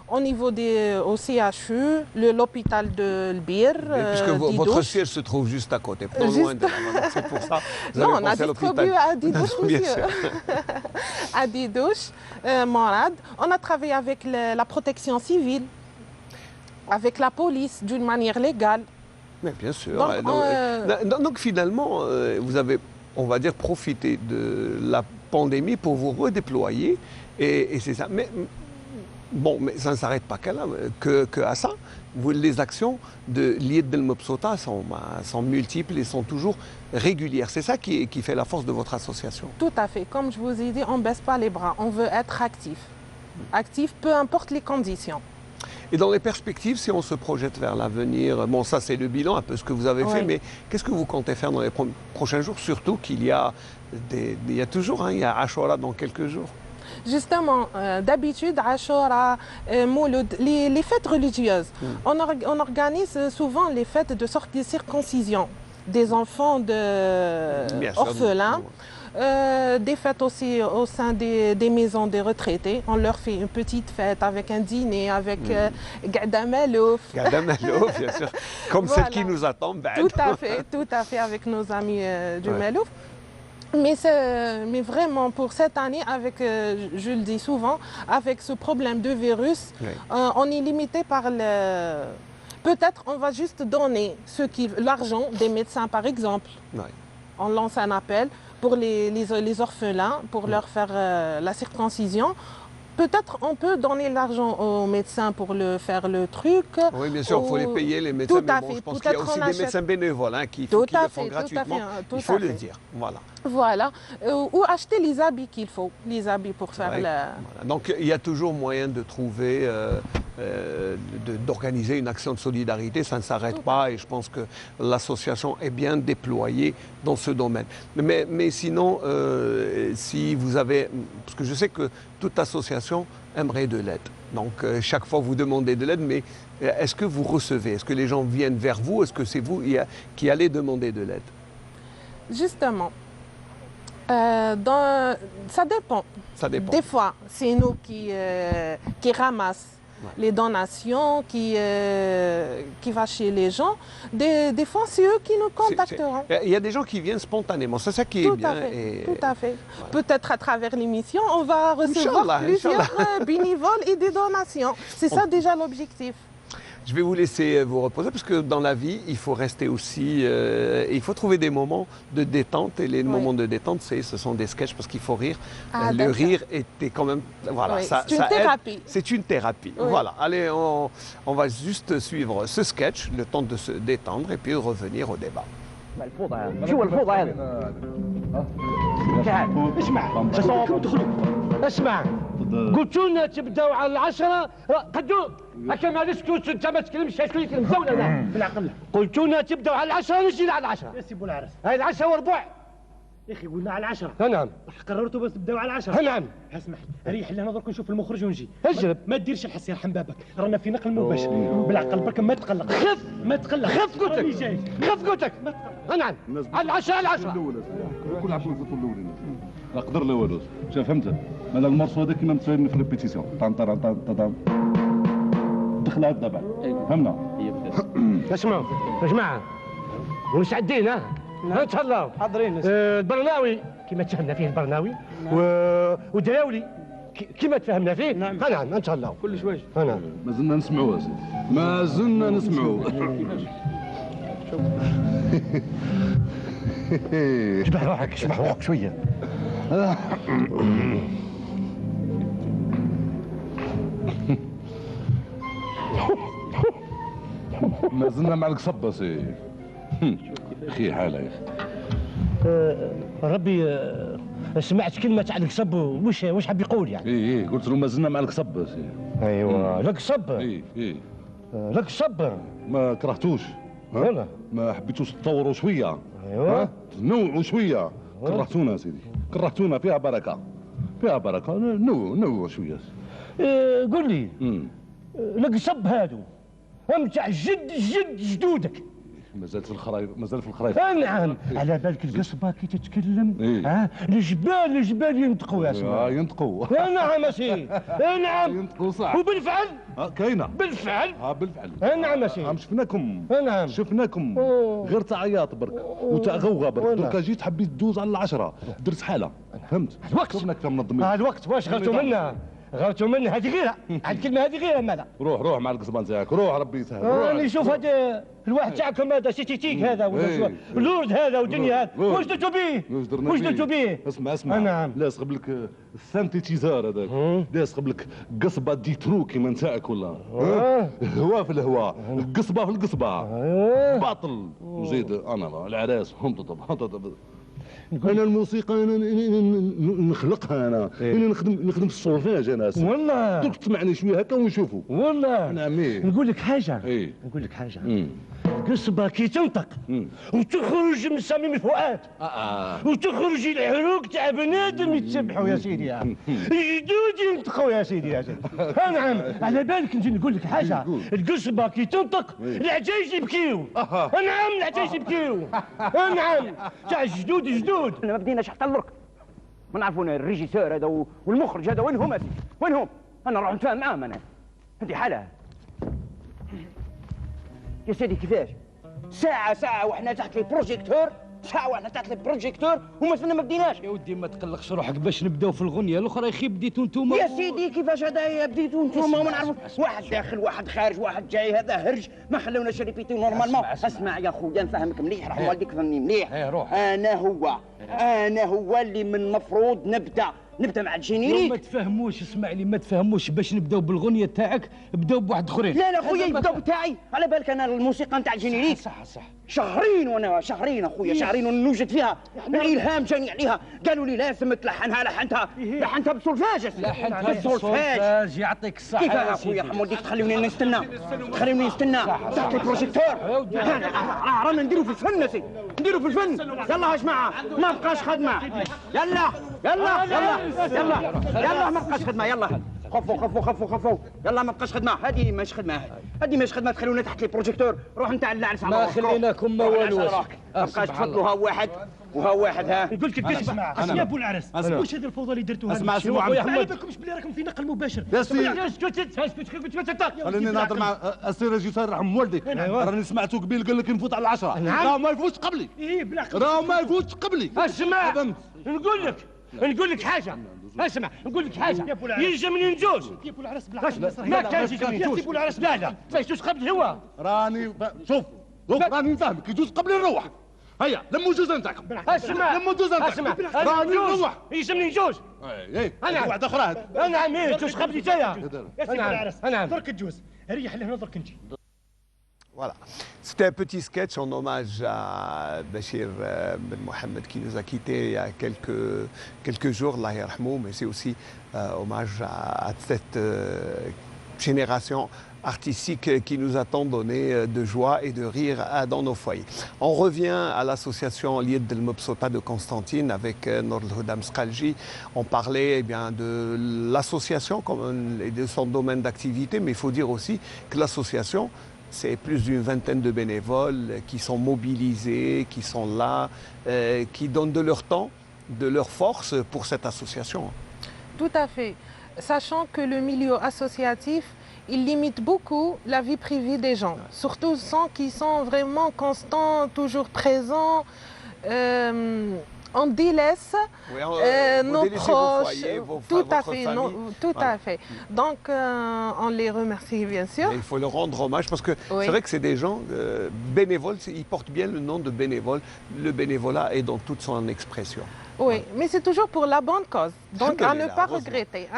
Au niveau au CHU, l'hôpital de Lbir. Puisque votre siège se trouve juste à côté, pas loin de là. C'est pour ça. Non, on a distribué à Didouche, monsieur. À Didouche, Morad. On a travaillé avec la protection civile, avec la police, d'une manière légale. Mais bien sûr. Donc, finalement, vous avez, on va dire, profité de la pandémie pour vous redéployer. Et c'est ça. Bon, mais ça ne s'arrête pas qu'à ça. Les actions de l'IED del Mopsota sont multiples et sont toujours régulières. C'est ça qui fait la force de votre association. Tout à fait. Comme je vous ai dit, on ne baisse pas les bras. On veut être actif. Actif, peu importe les conditions. Et dans les perspectives, si on se projette vers l'avenir, bon, ça c'est le bilan, un peu ce que vous avez fait, mais qu'est-ce que vous comptez faire dans les prochains jours, surtout qu'il y a toujours, il y a Ashura dans quelques jours. Justement, d'habitude, Ashura, Mouloud, les fêtes religieuses, on organise souvent les fêtes de circoncision des enfants orphelins. Des fêtes aussi au sein des maisons des retraités. On leur fait une petite fête avec un dîner, avec Gada Malouf. Gada Malouf, bien sûr. Comme celle qui nous attend. Tout à fait, avec nos amis du Malouf. Mais vraiment, pour cette année, je le dis souvent, avec ce problème de virus, on est limité par le... Peut-être on va juste donner l'argent des médecins, par exemple. On lance un appel pour les orphelins, pour leur faire la circoncision. Peut-être on peut donner l'argent aux médecins pour faire le truc. Oui, bien sûr, il faut les payer, les médecins. Tout à fait. Je pense qu'il y a aussi des médecins bénévoles qui le font gratuitement. Il faut le dire. Voilà. Ou acheter les habits qu'il faut, les habits pour faire Donc il y a toujours moyen de trouver, d'organiser une action de solidarité. Ça ne s'arrête pas et je pense que l'association est bien déployée dans ce domaine. Mais sinon, si vous avez... Parce que je sais que toute association aimerait de l'aide. Donc chaque fois vous demandez de l'aide, mais est-ce que vous recevez? Est-ce que les gens viennent vers vous? Est-ce que c'est vous qui allez demander de l'aide? Justement, ça dépend. Des fois, c'est nous qui ramassons les donations, qui va chez les gens. Des fois, c'est eux qui nous contacteront. Il y a des gens qui viennent spontanément, c'est ça qui est bien. Tout à fait. Voilà. Peut-être à travers l'émission, on va recevoir plusieurs bénévoles et des donations. C'est ça déjà l'objectif. Je vais vous laisser vous reposer parce que dans la vie, il faut rester aussi... il faut trouver des moments de détente. Et les moments de détente, ce sont des sketchs parce qu'il faut rire. Le rire était quand même... Voilà, c'est une thérapie. C'est une thérapie. Voilà. Allez, on va juste suivre ce sketch, le temps de se détendre et puis revenir au débat. اسمع قلت لنا تبداو على 10 قدو هكا ما نسكتش انت ما تكلمش شكون يكلم زونا انا بالعقل قلت لنا تبداو على 10 نجي على 10 يا سي بو العرس هاي 10 وربع يا اخي قلنا على 10 نعم قررتوا بس تبداو على 10 نعم اسمح ريح لي انا درك نشوف المخرج ونجي اجرب ما ديرش الحس يرحم بابك رانا في نقل مباشر بالعقل برك ما تقلق خف ما تقلق خف قلت لك خف قلت لك نعم على 10 على 10 كل عبد الفطور الاولين نقدر لا والو فهمت انا المورسو هذا كيما متفاهمين في ريبيتيسيون دخلها دابا فهمنا اسمعوا يا جماعه ومستعدين نتهلاو حاضرين البرناوي كيما تفهمنا فيه البرناوي ودراولي كيما تفهمنا فيه نعم نتهلاو كل شويه ما زلنا نسمعوا سيدي ما زلنا نسمعوا شبح روحك شويه ما زلنا مع القصبة سي اخي حالة يا اخي ربي سمعت كلمة تاع القصب واش حاب يقول يعني ايه قلت له ما زلنا مع القصبة سي ايوا القصب ايه القصب ما كرهتوش ما حبيتوش تطوروا شوية ايوا تنوعوا شوية كرهتونا سيدي كرهتونا فيها بركة نوعوا شوية قول لي القصب هادو متاع جد جدودك مازال في الخرايف مازال في الخرايف. نعم على بالك القصبه كي تتكلم الجبال ينطقوا يا سما. ينطقوا. نعم سي نعم ينطقوا صح. وبالفعل كاينه بالفعل. بالفعل. نعم سي شفناكم. نعم شفناكم غير تاع عياط برك وتاع غوغا برك. دركا جيت حبيت تدوز على 10 درت حاله فهمت. الوقت شفناك كم منظمين. الوقت واش غلطوا منا هذه غيرها هاد الكلمه هذه غيرها ماذا. روح مع القصبان تاعك روح ربي يسهل. راني نشوف هذا الواحد تاعكم هذا سيتيتيك هذا ولا لورد هذا ودنيا هذا واش درتوا به؟ واش درتوا به؟ اسمع نعم لاصق لك السانتيتيزار هذاك لاصق لك قصبه ديترو كيما نتاعك ولا هوا في الهواء قصبه في القصبه باطل وزيد انا العراس انا الموسيقى انا نخلقها انا نخدم في السولفاج انا والله دوك تسمعني شويه هكا ونشوفوا والله نعمي نقول لك حاجه نقول لك حاجه القصبه كي تنطق وتخرج من صميم الفؤاد وتخرج العروق تاع بنادم يتسبحوا يا سيدي جدود ينطقوا يا سيدي نعم على بالك نجي نقول لك حاجه القصبه كي تنطق العجايز يبكيو نعم العجايز يبكيو نعم تاع جدود ما بديناش حتى الرك ما نعرفون الريجيسور هذا والمخرج هذا وين هم وينهم انا نروح نتفاهم معاهم انا هذه حاله يا سيدي كيفاش ساعة وحنا تحت البروجيكتور ساعة وحنا تحت البروجيكتور وما بديناش يا ودي ما تقلقش روحك باش نبداو في الغنية الأخرى يخي بديتو نتوما يا سيدي كيفاش هذا بديتو نتوما وما نعرفوش واحد داخل واحد خارج واحد جاي هذا هرج ما خلوناش ريبيتيو نورمالمون اسمع يا خويا نفهمك مليح رحم والديك فهمني مليح انا هو اللي من المفروض نبدا مع الجينيريك. ما تفهموش اسمع لي ما تفهموش باش نبداو بالغنية تاعك بداو بواحد اخرين. لا خويا يبداو بتاعي على بالك انا الموسيقى نتاع الجينيريك صح شهرين اخويا شهرين ونوجد فيها الالهام جاني عليها قالوا لي لازم تلحنها لحنتها بالسولفاج بالسولفاج يعطيك الصحة كيف اخويا حموديك تخليوني نستنى تحت البروجيكتور رانا نديروا في الفن سي نديروا في الفن يلا يا جماعه ما بقاش خدمه يلا ما بقاش خدمه يلا خفوا يلا ما بقاش خدمه هذه ماش خدمه تخلونا تحت البروجيكتور روح نتاع العرس ما خليناكم ما والوش ما بقاش تفضلوا ها واحد ها قلت لك اسمع يا ابو العرس واش هذه الفوضى اللي درتوها اسمع يا محمد ما بكمش بلي راكم في نقل مباشر يا سيدي اسكت خليني نهضر مع السي ريجيسور رحم والديك راني سمعتو قبيل قال لك نفوت على 10 راه ما يفوتش قبلي راه ما يفوتش قبلي اسمع نقول لك حاجه اسمع نقول لك حاجه يلزمني نجوز يا ابو العرس بالعكس ما كانش يا ابو العرس لا يجوز قبل هو راني شوف راني نفهمك يجوز قبل نروح هيا لموا الجوزه نتاعكم اسمع لموا الجوزه نتاعكم راني نروح يلزمني نجوز انا واحد اخرى انا عمي جوز قبلي جايه يا سيدي العرس درك الجوز ريح لهنا درك نجي. Voilà, c'était un petit sketch en hommage à Bachir Ben Mohamed qui nous a quittés il y a quelques jours, Allah yarhamou, mais c'est aussi hommage à cette génération artistique qui nous a tant donné de joie et de rire dans nos foyers. On revient à l'association Lied del Mopsota de Constantine avec Nour El-Huda Mskalji. On parlait de l'association et de son domaine d'activité, mais il faut dire aussi que l'association, c'est plus d'une vingtaine de bénévoles qui sont mobilisés, qui sont là, qui donnent de leur temps, de leur force pour cette association. Tout à fait. Sachant que le milieu associatif, il limite beaucoup la vie privée des gens, surtout ceux qui sont vraiment constants, toujours présents. On délaisse nos proches, tout à fait, à fait. Donc on les remercie bien sûr. Et il faut leur rendre hommage parce que c'est vrai que c'est des gens bénévoles, ils portent bien le nom de bénévoles. Le bénévolat est dans toute son expression. Oui, mais c'est toujours pour la bonne cause. Donc à ne pas regretter,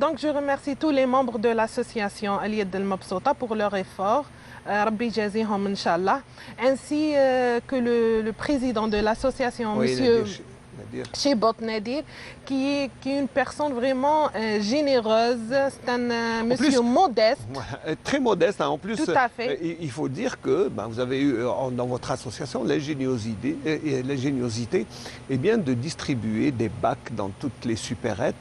Donc je remercie tous les membres de l'association Lied del Mopsota pour leur effort. Rabbi Jazihom Inch'Allah, ainsi que le président de l'association, monsieur Chebot Nadir, qui est une personne vraiment généreuse, c'est un monsieur modeste. Très modeste, en plus. Tout à fait. Il faut dire que vous avez eu dans votre association l'ingéniosité de distribuer des bacs dans toutes les supérettes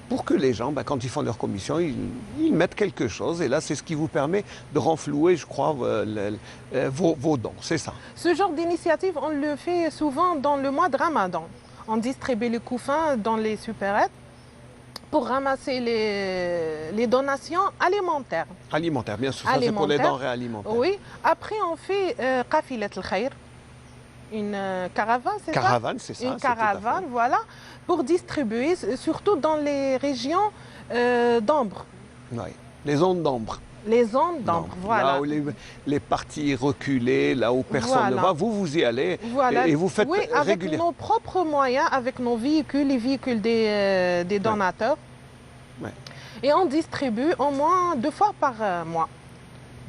pour que les gens, quand ils font leur commission, ils mettent quelque chose. Et là, c'est ce qui vous permet de renflouer, je crois, vos dons. C'est ça. Ce genre d'initiative, on le fait souvent dans le mois de Ramadan. On distribue les couffins dans les supérettes pour ramasser les donations alimentaires. Alimentaires, bien sûr, ça c'est pour les denrées alimentaires. Oui, après on fait Qafilat al-Khair, une caravane, c'est ça? Caravane, c'est ça. Une caravane, voilà, pour distribuer, surtout dans les régions d'ombre. Oui, les zones d'ombre. Les zones d'ombre, voilà. Là où les parties reculées, là où personne ne va, vous y allez et vous faites régulièrement. Avec nos propres moyens, avec nos véhicules, les véhicules des donateurs. Ouais. Et on distribue au moins 2 fois par mois.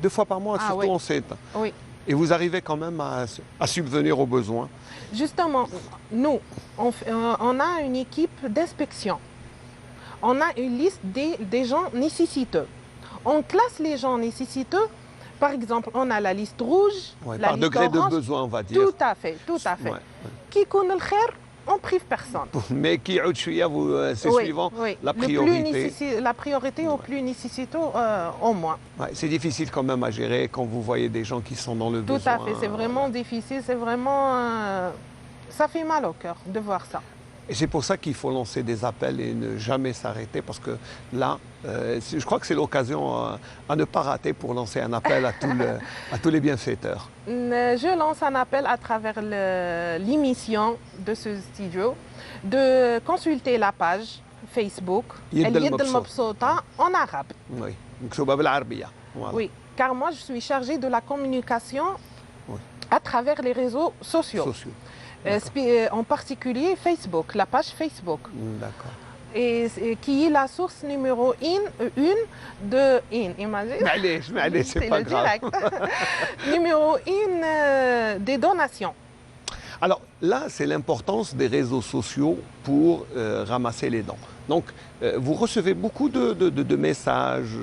2 fois par mois, surtout en ces temps. Oui. Et vous arrivez quand même à subvenir aux besoins. Justement, nous, on a une équipe d'inspection. On a une liste des gens nécessiteux. On classe les gens nécessiteux. Par exemple, on a la liste rouge, par degré de besoin, on va dire. Tout à fait, tout à fait. Qui connaît le khair, on prive personne. Mais qui c'est suivant la priorité. La priorité au plus nécessiteux au moins. C'est difficile quand même à gérer quand vous voyez des gens qui sont dans le besoin. Tout à fait, c'est vraiment difficile, c'est vraiment... ça fait mal au cœur de voir ça. Et c'est pour ça qu'il faut lancer des appels et ne jamais s'arrêter, parce que là, je crois que c'est l'occasion à ne pas rater pour lancer un appel à tous les bienfaiteurs. Je lance un appel à travers l'émission de ce studio de consulter la page Facebook El Yed El Mabsouta en arabe. Oui, voilà. Oui, car moi je suis chargée de la communication à travers les réseaux sociaux. En particulier Facebook, la page Facebook. D'accord. Et qui est la source numéro 1 de imagine. C'est pas grave. Numéro 1 des donations. Alors là, c'est l'importance des réseaux sociaux pour ramasser les dons. Donc, vous recevez beaucoup de messages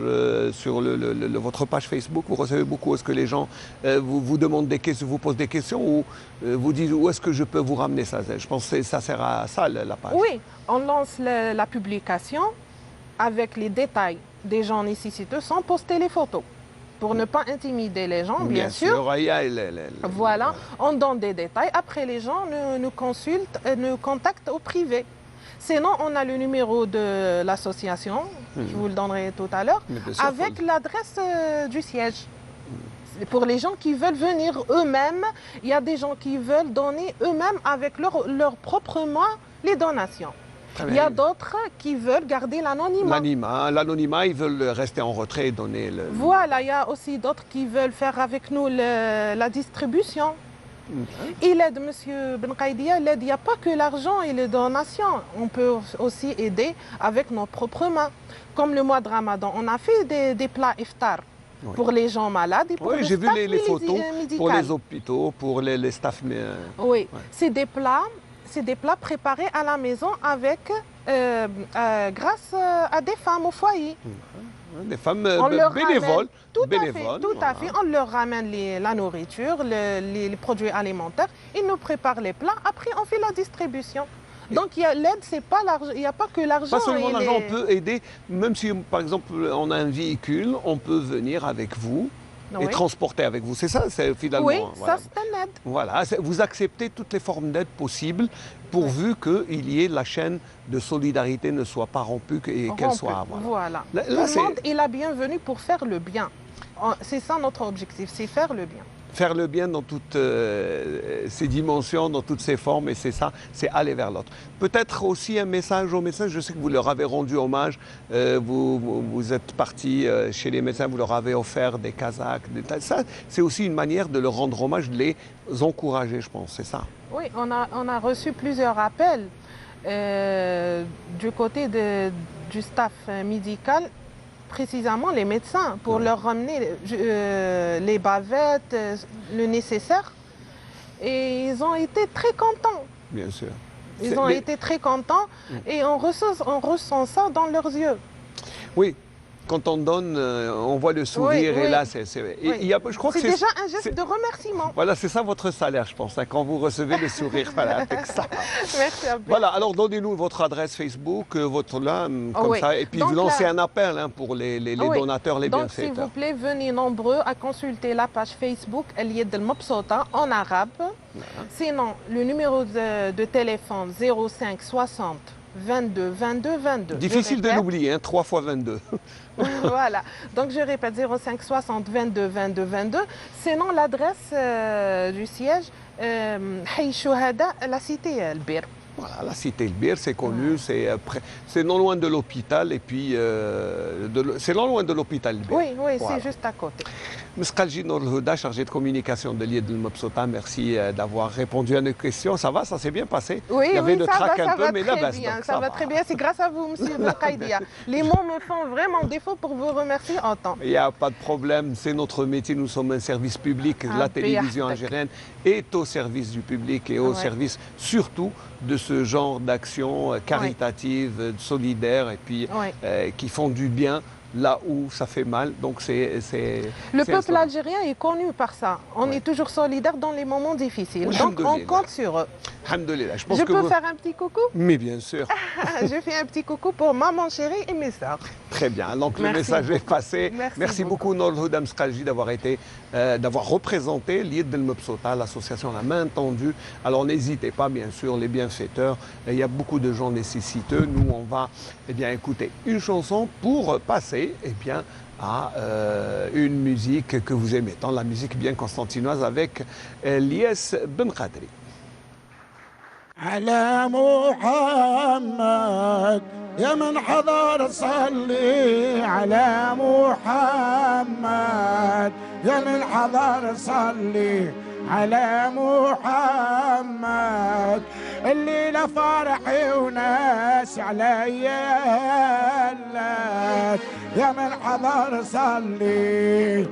sur votre page Facebook. Vous recevez beaucoup. Est-ce que les gens vous demandent des questions, vous posent des questions ou vous disent où est-ce que je peux vous ramener ça? Je pense que ça sert à ça, la page. Oui, on lance la publication avec les détails des gens nécessiteux sans poster les photos. Pour ne pas intimider les gens, bien sûr. Voilà, on donne des détails. Après, les gens nous consultent, nous contactent au privé. Sinon, on a le numéro de l'association, je vous le donnerai tout à l'heure, avec l'adresse du siège. Pour les gens qui veulent venir eux-mêmes, il y a des gens qui veulent donner eux-mêmes avec leur propre main les donations. Il y a d'autres qui veulent garder l'anonymat. L'anonymat, ils veulent rester en retrait et donner le... Voilà, il y a aussi d'autres qui veulent faire avec nous la distribution. Il aide, M. Benkaïdia, il n'y a pas que l'argent et les donations. On peut aussi aider avec nos propres mains. Comme le mois de Ramadan, on a fait des plats iftar pour les gens malades et pour j'ai vu les photos pour les hôpitaux, pour les staffs. Oui, c'est des plats préparés à la maison avec, grâce à des femmes au foyer. Des femmes bénévoles. Tout à fait. On leur ramène la nourriture, les produits alimentaires. Ils nous préparent les plats. Après, on fait la distribution. Donc, l'aide, c'est pas l'argent. Il n'y a pas que l'argent. Pas seulement l'argent, on peut aider. Même si, par exemple, on a un véhicule, on peut venir avec vous et transporter avec vous. C'est ça, c'est finalement. Oui, ça, c'est une aide. Voilà, vous acceptez toutes les formes d'aide possibles pourvu qu'il y ait la chaîne de solidarité ne soit pas rompue et qu'elle soit... Voilà. Tout le monde est la bienvenue pour faire le bien. C'est ça notre objectif, c'est faire le bien. Faire le bien dans toutes ses dimensions, dans toutes ses formes, et c'est ça, c'est aller vers l'autre. Peut-être aussi un message aux médecins, je sais que vous leur avez rendu hommage, vous êtes parti chez les médecins, vous leur avez offert des casaques, ça c'est aussi une manière de leur rendre hommage, de les encourager, je pense, c'est ça. Oui, on a reçu plusieurs appels du côté du staff médical, précisément les médecins, pour leur ramener les bavettes, le nécessaire. Et ils ont été très contents. Bien sûr. Ils ont été très contents et on ressent ça dans leurs yeux. Oui. quand on donne, on voit le sourire Oui, et oui. là, je crois que C'est déjà un geste de remerciement. Voilà, c'est ça votre salaire, je pense, hein, quand vous recevez le sourire. Voilà, avec ça. Merci à vous. Voilà, alors donnez-nous votre adresse Facebook, votre là, comme Oui. ça, et puis Donc vous lancez là- un appel hein, pour les Oui. donateurs, les Donc, s'il vous bienfaiteurs. plaît, venez nombreux à consulter la page Facebook El Yed El Mabsouta en arabe. Sinon, le numéro de téléphone 05 60 22 22 22. Difficile de l'oublier, hein, 3 fois 22. Voilà. Donc, je répète 05 60 22 22 22. Sinon, l'adresse du siège, Hay Chouhada, la cité El Bir. Voilà, la cité El Bir, c'est connu, c'est non loin de l'hôpital, et puis c'est non loin de l'hôpital El Bir. Oui, oui, Voilà. c'est juste à côté. Mskalji Nour Houda, chargé de communication de l'Ied El Mabsouta, merci d'avoir répondu à nos questions. Ça va, ça s'est bien passé? Oui, Il y avait oui, le ça trac va, un peu, mais là, très bien. Ça va très bien. C'est grâce à vous, Monsieur Belkhaïdia. Les mots me font vraiment défaut pour vous remercier en temps. Il n'y a pas de problème, c'est notre métier, nous sommes un service public, la télévision algérienne est au service du public et au service surtout de ce genre d'actions caritatives, solidaires et puis qui font du bien là où ça fait mal. Donc le peuple algérien est connu par ça. On est toujours solidaire dans les moments difficiles. Donc on compte sur eux. Alhamdoulilah. Je peux faire un petit coucou? Mais bien sûr. Je fais un petit coucou pour maman chérie et mes sœurs. Très bien. Donc le message est passé. Merci beaucoup Nour Houda Mskalji d'avoir représenté l'Ied El Mabsouta, l'association La Main Tendue. Alors n'hésitez pas, bien sûr, les bienfaiteurs. Il y a beaucoup de gens nécessiteux. Nous, on va écouter une chanson pour passer à une musique que vous aimez tant, la musique bien constantinoise avec Lies Ben Khadri. على محمد يا من حضر صلي على محمد يا من حضر صلي على محمد الليلة فرحي وناس عليا يا من حضر صلي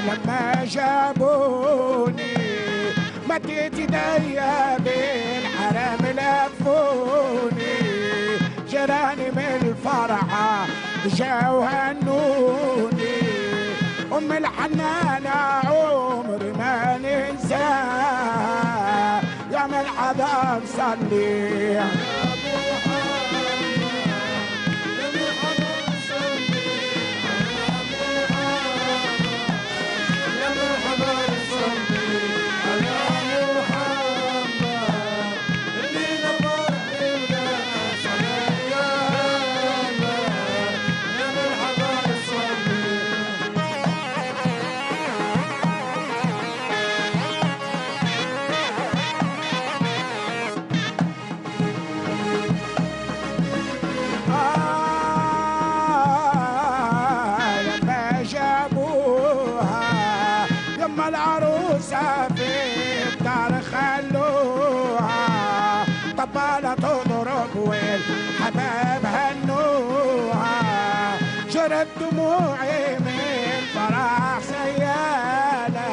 لما جابوني مديت ايديا بالحرام لفوني جيراني من الفرحة جاو هنوني ام الحنانة عمري ما ننساها يا من حضر صلي العروسة في الدار خلوها طبالة تضرب والحباب هنوها جرت دموعي من فرح سيالة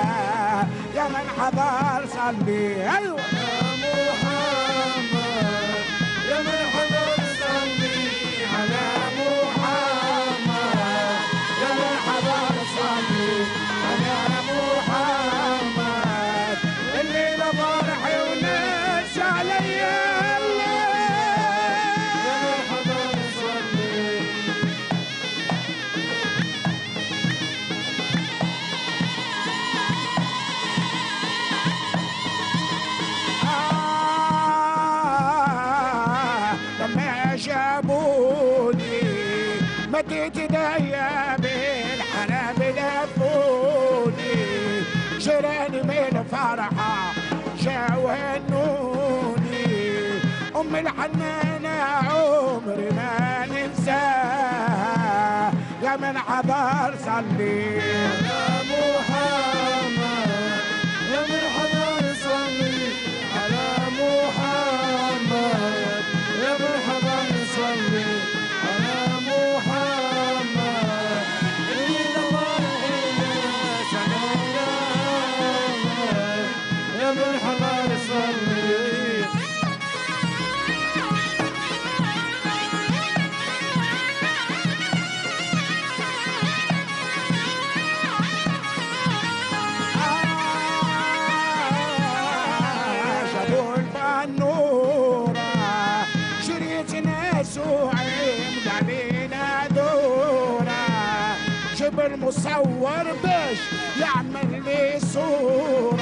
يا من حضر صلي أيوة يا محمد يا من حضر صلي على محمد يا من حضر صلي على محمد الليلة فرحي وناس عليا يا من حضر صلي لما جابوني مديت ايديا بالحرام لفوني جيراني من فرحة جاو هنوني ام الحنانة عمري ما ننساها يا من حضر صلي على محمد يا من حضر صلي على محمد يا من حضر صلي على محمد اللي نور الناس علينا دورة جيب المصور باش يعمل لي صورة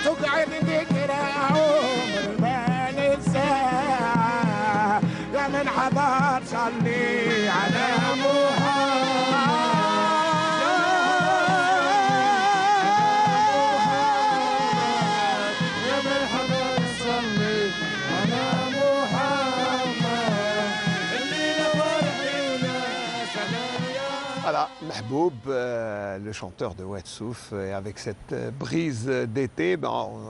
تقعد ذكرى عمر ما ننساها يا من حضر صلي على محمد Voilà, Mahboub, le chanteur de Oued Souf, avec cette brise d'été,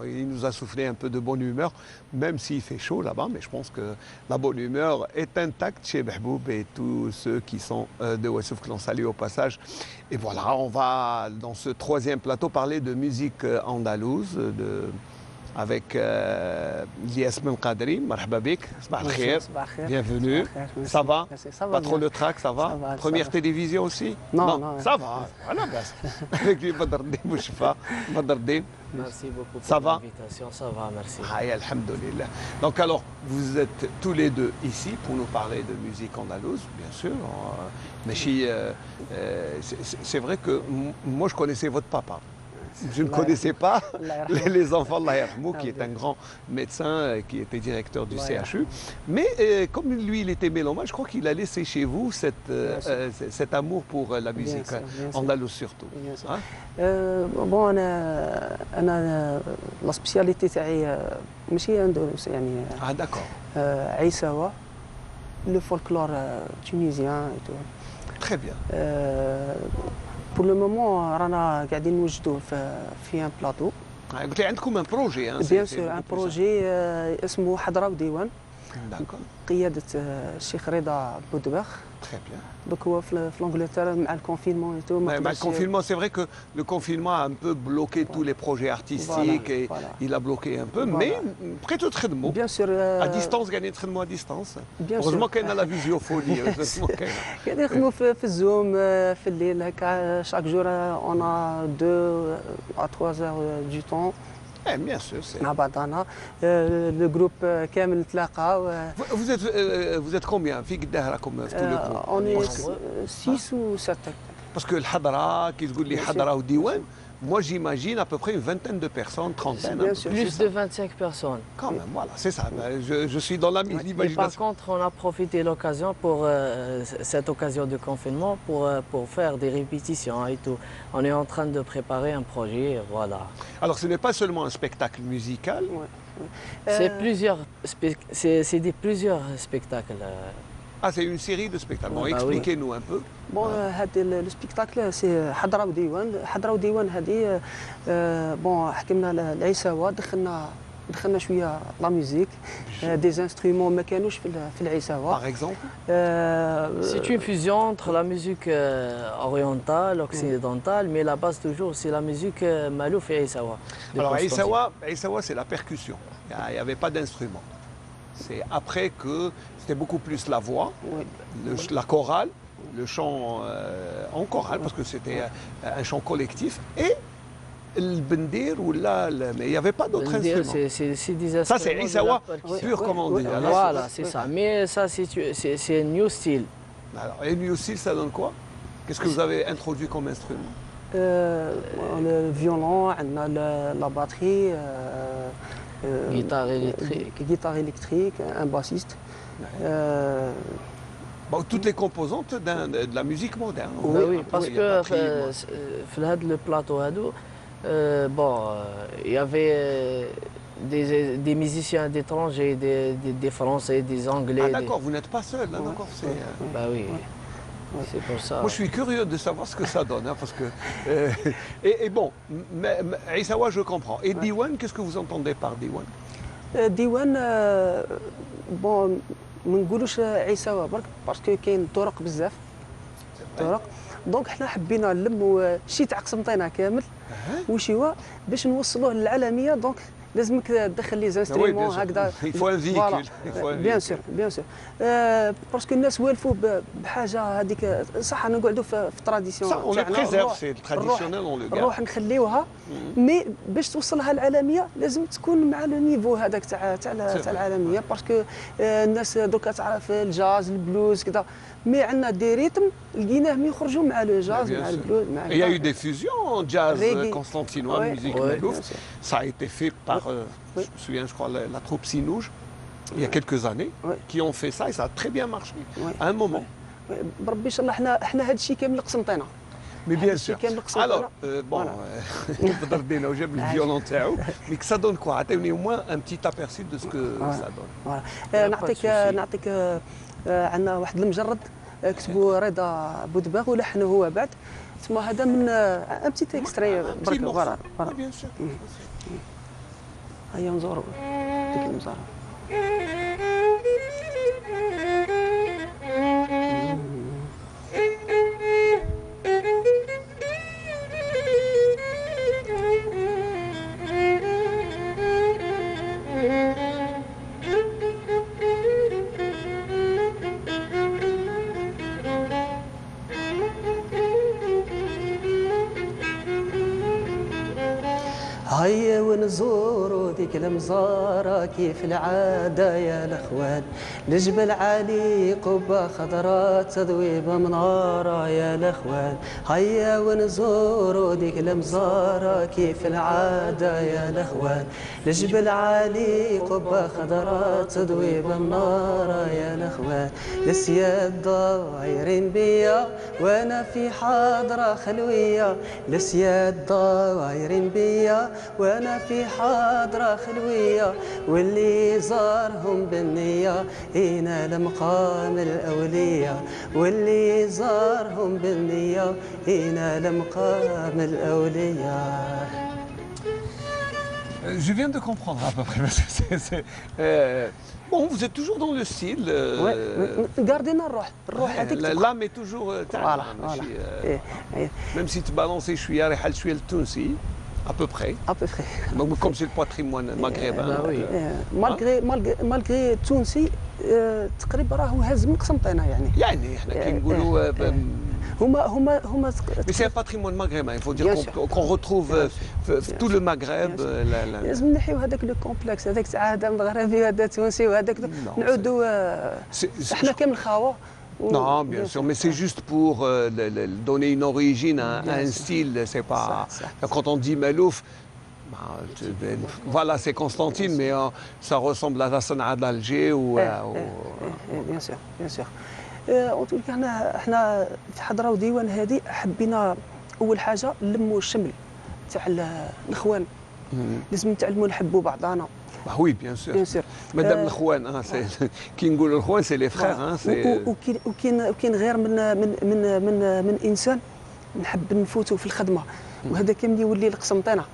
il nous a soufflé un peu de bonne humeur, même s'il fait chaud là-bas, mais je pense que la bonne humeur est intacte chez Mahboub et tous ceux qui sont de Oued Souf que l'on salue au passage. Et voilà, on va dans ce troisième plateau parler de musique andalouse, avec Yasmin Qadri, marhaba bik, sabah al-khair, bienvenue. Ça va? Pas trop le trac, ça va? Première télévision aussi? Non, ça va. Voilà, avec lui, Badardin Bouchfa, Badardin. Merci beaucoup pour l'invitation, ça va, merci. Alhamdoulilah. Donc alors, vous êtes tous les deux ici pour nous parler de musique andalouse, bien sûr. Mais c'est vrai que moi, je connaissais votre papa. Je ne connaissais pas les enfants de l'Aïrmou, qui est un grand médecin, qui était directeur du CHU. Mais comme lui, il était mélomane, je crois qu'il a laissé chez vous cet amour pour la musique andalouse surtout. Bon, la spécialité تاعي ماشي اندلس يعني. Ah d'accord. عيساوة, le folklore tunisien et tout. Très bien. Pour le moment, رانا قاعدين نوجدوه في un plateau. قلت لي عندكم un projet. Bien sûr, un projet اسمه حضرة وديوان. قيادة الشيخ رضا بودبخ. Très bien. Donc هو في l'Angleterre مع الconfinement et tout. Le confinement, c'est vrai que le confinement a un peu bloqué tous les projets artistiques et il a bloqué un peu, mais après tout très de mots. Bien sûr. À distance, gagner très de mots à distance. Heureusement qu'il y a la visiophonie. قاعدين نخدموا في الزوم في الليل هكا chaque jour on a 2 à 3 heures du temps. Bien sûr, c'est. مع بعضنا le groupe كامل نتلاقاو. Vous êtes combien في قداه راكم في tout le groupe? On est 6 ou 7. Parce que الحضرة كي تقول لي حضرة وديوان, moi j'imagine à peu près une vingtaine de personnes, trentaine. Bien sûr. Plus de 25 personnes. Quand même, voilà, c'est ça. Je suis dans l'imagination. Et par contre, on a profité de l'occasion pour cette occasion de confinement pour faire des répétitions et tout. On est en train de préparer un projet, voilà. Alors ce n'est pas seulement un spectacle musical. C'est plusieurs spectacles. Ah, c'est une série de spectacles. Bon, expliquez-nous un peu. Bon, le spectacle, c'est حضرة وديوان. حضرة وديوان هذه bon حكمنا العيساوة, دخلنا شوية لا ميوزيك, des instruments ما كانوش في العيساوة. Par exemple. C'est une fusion entre la musique orientale, occidentale, mais la base toujours c'est la musique malouf et Aïssawa. Alors Aïssawa, c'est la percussion. Il n'y avait pas d'instrument. C'est après que c'était beaucoup plus la voix, la chorale, le chant en chorale, parce que c'était un chant collectif, et le bendir, mais il n'y avait pas d'autres instruments. C'est des instruments. Ça, c'est Aïssawa pur, comme on dit. Voilà, c'est ça. Mais ça, c'est un new style. Alors, et new style, ça donne quoi? Qu'est-ce que vous avez introduit comme instrument? Le violon, la batterie, guitare électrique, un bassiste. Bon, toutes les composantes de la musique moderne. Oui, parce que dans le plateau, bon, il y avait des musiciens d'étrangers, des Français, des Anglais. Ah d'accord, vous n'êtes pas seul, hein, d'accord. Bah oui. C'est pour ça. Moi, je suis curieux de savoir ce que ça donne, hein, parce que et bon, Aïssawa, je comprends. Et Diwan, qu'est-ce que vous entendez par Diwan? Diwan, bon, ما نقولوش عيساوة برك باسكو كاين طرق بزاف طرق, دونك حنا حبينا نلموا شي تاع قسنطينة كامل وشيوا باش نوصلوه للعالمية, دونك لازمك تدخل لي زانسترومون هكذا. يفو ان فيكول. بيان سور بيان سور. باسكو الناس والفوا بحاجه هذيك صح. انا نقعدوا في التراديسيون تاعنا نروح نخليوها، مي باش توصلها العالميه لازم تكون مع لو نيفو هذاك تاع العالميه، باسكو الناس دوكا تعرف الجاز البلوز كذا، مي عندنا دي ريتم لقيناهم يخرجوا مع لو جاز مع البلوز مع. Il y a eu des fusions jazz constantinois, musique Malouf. Ça a été fait par, je me souviens, je crois, la troupe Sinouj, il y a quelques années, qui ont fait ça et ça a très bien marché à un moment. بربي ان شاء الله احنا هذا الشيء كامل قسمطينا. Mais bien sûr. Alors, bon, نقدر دينا وجاب الفيولون تاعو، مي ça donne quoi? عطيوني au moins un petit aperçu de ce que ça donne. نعطيك عندنا واحد المجرد كتبوا رضا بودباغ ولحنه هو بعد، ثم هذا من ان بتي اكستري برك. فوالا هيا نزوروا ديك المزاره. هيا ونزوروا ديك المزارة كيف العادة يا الأخوان، الجبل عالي قبة خضراء تذويب منارة يا الأخوان. هيا ونزوروا ديك المزارة كيف العادة يا الأخوان، الجبل عالي قبة خضراء تذويب منارة يا الأخوان. السياد ضايرين بيا وأنا في حاضرة خلوية، السياد ضايرين بيا وانا في حاضره خلويه، واللي زارهم بالنيه ينال مقام الاوليه، واللي زارهم بالنيه ينال مقام الاوليه. Je viens de comprendre à peu près. Bon, vous êtes toujours dans le style. Gardez الروح هذيك. L'âme est toujours تاعنا. Même si tu balances شويه ريحه شويه التونسي. À peu près. À peu près. Comme c'est le patrimoine maghrébin. مالغري التونسي تقريبا راهو هاز من قسنطينه يعني احنا كي نقولوا هما Mais c'est un patrimoine maghrébin, il faut dire qu'on retrouve tout le Maghreb. لازم نحيو هذاك لو كومبلكس هذاك تاع هذا مغربي وهذا تونسي وهذاك نعودوا احنا كامل خاوه. Non, bien sûr, mais c'est juste pour donner une origine à un style. C'est pas quand on dit Malouf, voilà, c'est Constantine, mais ça ressemble à la Sanaa d'Alger ou. Bien sûr, bien sûr. En tout cas, احنا في حضره وديوان هذه حبينا اول حاجه نلموا الشمل تاع الاخوان، لازم نتعلموا نحبوا بعضنا. Bah oui, bien sûr. Madame الخوان كي نقولوا الخوان سي لي فخير. وكاين غير من انسان نحب نفوتوا في الخدمه، وهذا كامل يولي القسنطينه.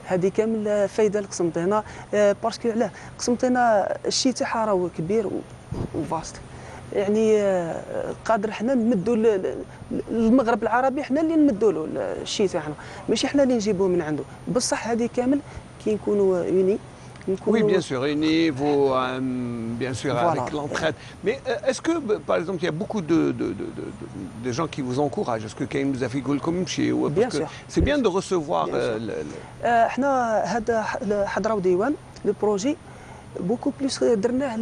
هذه كامل فايده القسنطينه، باسكو علاه القسنطينه الشيء تاعها راهو كبير وفاست، يعني قادر حنا نمدوا المغرب العربي، حنا اللي نمدوا له الشيء تاعنا، ماشي حنا اللي نجيبوه من عنده. بصح هذه كامل كي نكونوا يوني. Oui, bien sûr, unis, bien sûr, avec l'entraide. Mais est-ce que, par exemple, il y a beaucoup de gens qui vous encouragent? Est-ce que Kaïm nous a fait comme chez vous? Bien sûr. C'est bien de recevoir. احنا هذا حضره وديوان لو بروجي بوكو بلوس درناه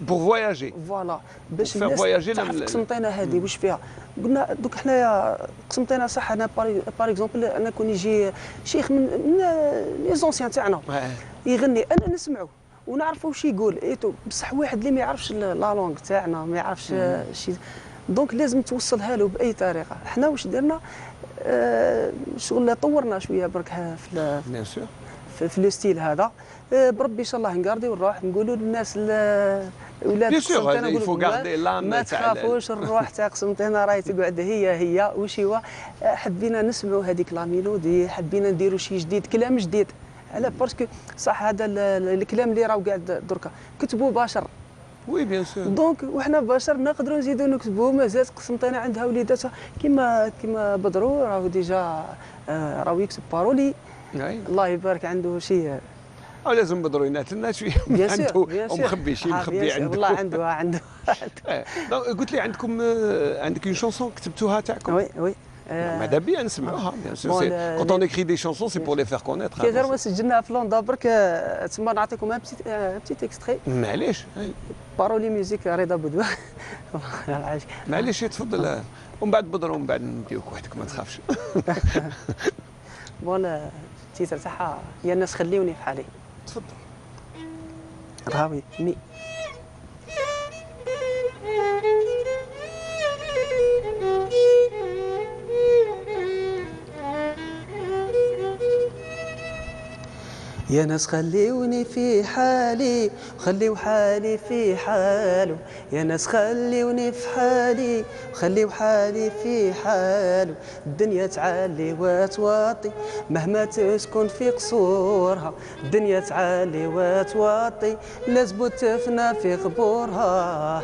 pour voyager. فوالا باش faire voyager تعرف قسنطينه هذه واش فيها. قلنا دوك حنايا قسنطينه صح. انا بار اكزومبل انا كون يجي شيخ من لي زونسيان تاعنا يغني انا نسمعه ونعرفوا واش يقول ايتو، بصح واحد اللي ما يعرفش لا لونغ تاعنا ما يعرفش شي، دونك لازم توصلها له باي طريقه. حنا واش درنا شغل طورنا شويه برك في لو ستيل هذا. بربي ان شاء الله نقاردي ونروح نقولوا للناس ولاد قسنطينه ما تخافوش، الروح تاع قسنطينه راهي تقعد هي وش هو. حبينا نسمعوا هذيك لا ميلودي، حبينا نديروا شيء جديد، كلام جديد. على باسكو صح هذا الكلام اللي راهو قاعد دركا كتبوا بشر. وي بيان سور. دونك وحنا بشر نقدروا نزيدوا نكتبوا. مازال قسنطينه عندها وليداتها كيما بدرو راهو ديجا راهو يكتب بارولي، الله يبارك عنده شيء. لازم بدرو ينات لنا شويه عنده ومخبي شيء مخبي عنده. والله عنده قلت لي عندك اون شونسون كتبتوها تاعكم؟ وي ماذا بيا نسمعوها بيان سور. كونت اون اكري دي شونسون سي بور لي فير كونيتر. كي دار سجلناها في لوندا برك تما نعطيكم ان بتيت اكستري. معليش بارولي ميوزيك رضا بودوا. معليش تفضل ومن بعد بدرو ومن بعد نديوك وحدك ما تخافش. بون التيتر تاعها يا الناس خليوني في حالي. تفضل. غاوي مي يا ناس خليوني في حالي وخليو حالي في حاله. يا ناس خليوني في حالي وخليو حالي في حاله. الدنيا تعالي وتواطي مهما تسكن في قصورها. الدنيا تعالي وتواطي لازم تفنى في قبورها.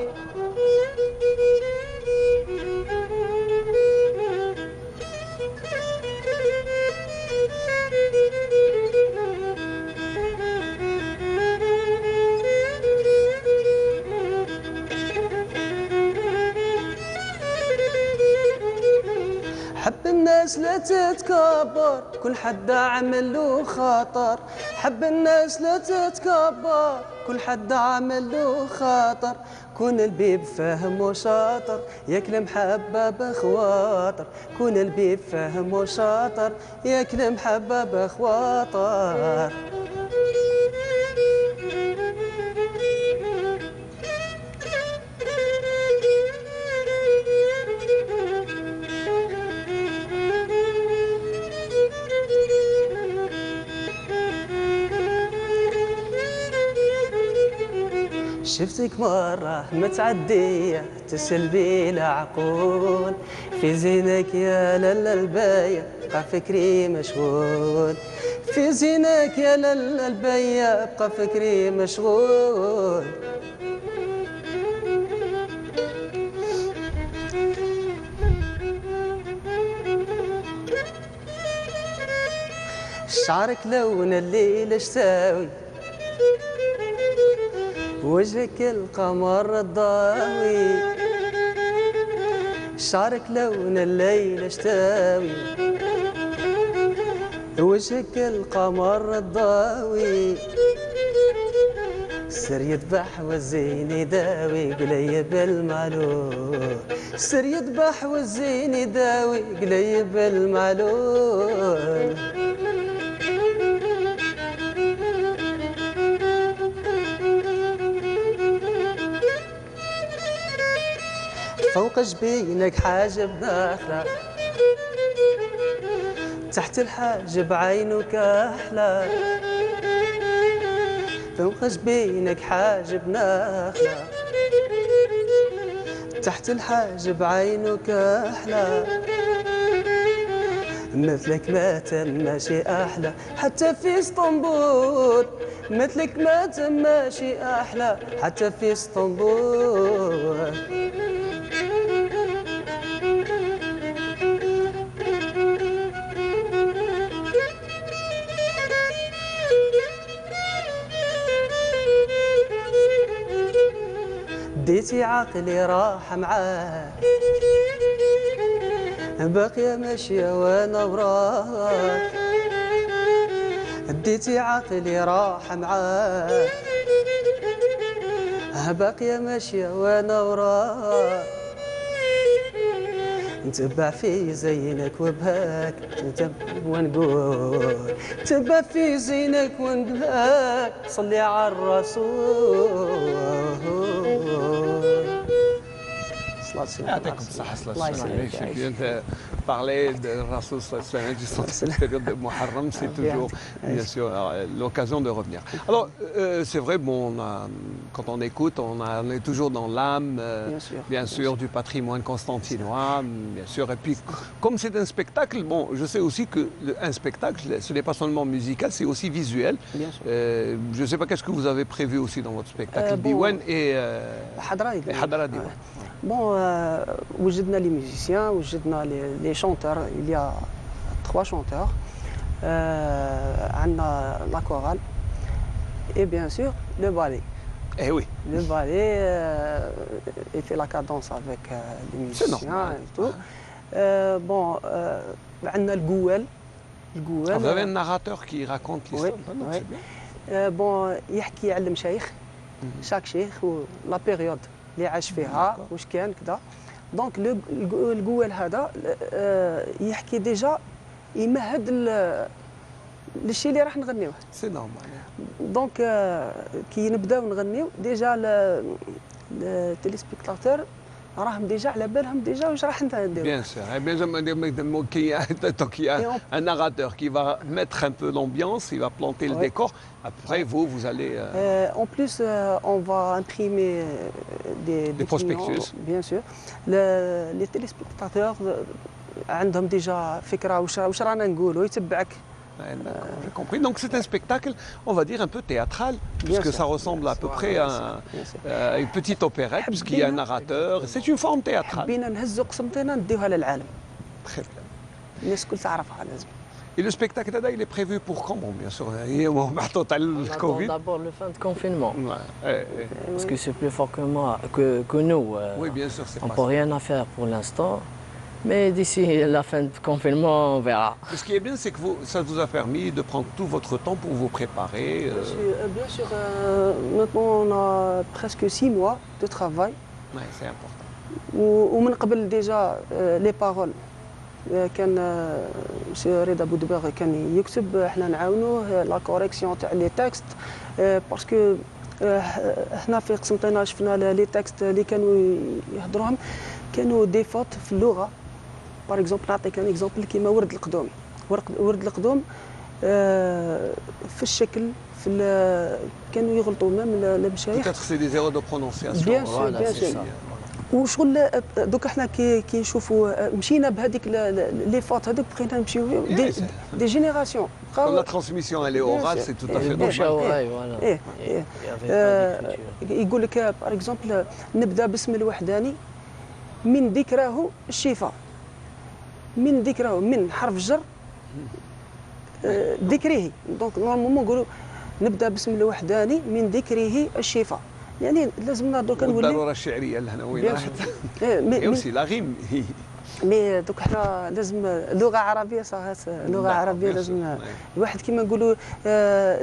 حب الناس لا تتكبر كل حد عمل له خطر. حب الناس لا تتكبر كل حد عمل له خطر. كون البيب فاهم وشاطر ياكل محبة بخواطر. كون البيب فاهم وشاطر ياكل محبة بخواطر. شفتك مرة متعدية تسلبي العقول. في زينك يا لالا الباية بقى فكري مشغول. في زينك يا لالا الباية بقى فكري مشغول. شعرك لون الليل اشتاوي وجهك القمر الضاوي. شعرك لون الليل اشتاوي وجهك القمر الضاوي. سر يذبح والزين يداوي قليب المعلول. سر يذبح والزين يداوي قليب المعلول. فوق جبينك حاجب نخلة تحت الحاجب عينك أحلى. فوق جبينك حاجب نخلة تحت الحاجب عينك أحلى. مثلك ما تم ماشي أحلى حتى في اسطنبول. مثلك ما تم ماشي أحلى حتى في اسطنبول. ديتي عقلي راح معاك باقية ماشية وانا وراك. ديتي عقلي راح معاك باقية ماشية وانا وراك. نتبع في زينك وبهاك ونقول. نتبع في زينك ونبهاك صلي على الرسول. يعطيكم الصحة. الله يسلمك. أنت parler de Rasoul du centre période de Muharram, c'est toujours bien sûr l'occasion de revenir. Alors c'est vrai, bon, quand on écoute, on est toujours dans l'âme, bien sûr, du patrimoine constantinois, bien sûr. Et puis comme c'est un spectacle, bon, je sais aussi que un spectacle, ce n'est pas seulement musical, c'est aussi visuel. Je ne sais pas qu'est-ce que vous avez prévu aussi dans votre spectacle Diwan et Hadra Diwan. Bon, وجدنا les musiciens, وجدنا les chanteurs. Il y a 3 chanteurs. عندنا لا كورال et bien sûr le ballet. Eh oui. Le ballet, il fait la cadence avec les musiciens et tout. Bon, on a le gouel. Vous avez un narrateur qui raconte l'histoire. Oui. Bon, يحكي على المشايخ. chaque شيخ la période اللي عاش فيها واش كان كذا. دونك الجوال هذا يحكي ديجا يمهد للشيء اللي راح نغنيوه. سي نورمال. دونك كي نبداو نغنيو ديجا التيليسبيكتاتور راهم ديجا على بالهم ديجا واش راح نديرو. Bien sûr. Donc il y a un narrateur qui va mettre un peu l'ambiance, il va planter le décor. Après vous allez. En plus, on va imprimer des prospectus. Bien sûr. Les téléspectateurs عندهم ديجا فكرة واش رانا نقولوا يتبعك. J'ai compris. Donc c'est un spectacle, on va dire un peu théâtral, puisque ça ressemble à peu près à une petite opérette, puisqu'il y a un narrateur. C'est une forme théâtrale. حبينا نهزوا قسمتنا نديوها للعالم. Très bien. الناس الكل تعرفها لازم. Et le spectacle là, il est prévu pour quand? Bon, bien sûr, il y a le Covid. D'abord le fin de confinement. Parce que c'est plus fort que moi, que nous. Oui, bien sûr, c'est on pas peut rien à faire pour l'instant. Mais d'ici la fin du confinement, on verra. Ce qui est bien, c'est que ça vous a permis de prendre tout votre temps pour vous préparer. Bien sûr, maintenant on a presque 6 mois de travail. Oui, c'est important. ومن قبل ديجا لي بارول كان سي رضا بودباغ كان يكتب احنا نعاونوه لا كوريكسيون تاع لي تكست باسكو احنا في قسنطينه شفنا لي تكست اللي كانوا يهضروهم كانوا دي فوت في اللغه. باغ اكزومبل نعطيك ان اكزومبل كيما ورد القدوم. ورد القدوم في الشكل كانوا يغلطوا مام المشايخ. Peut-être c'est des erreurs de prononciation. Bien sûr, bien sûr. وشغل دوك احنا كي نشوفوا مشينا بهذيك لي فوت هذوك بقينا نمشيو دي جينيراسيون. Quand la transmission elle est orale, c'est tout à fait normal. يقول لك باغ اكزومبل نبدا باسم الوحداني من ذكراه الشفاء. من ذكراه من حرف الجر ذكره. دونك نورمالمون نقولوا نبدا باسم الوحداني من ذكره الشفاء. يعني لازمنا دوكا نولي والضروره الشعريه لهنا وين راحت. اوسي لا غيم. مي دوك حنا لازم لغه عربيه صارت لغه عربيه لازم الواحد كيما نقولوا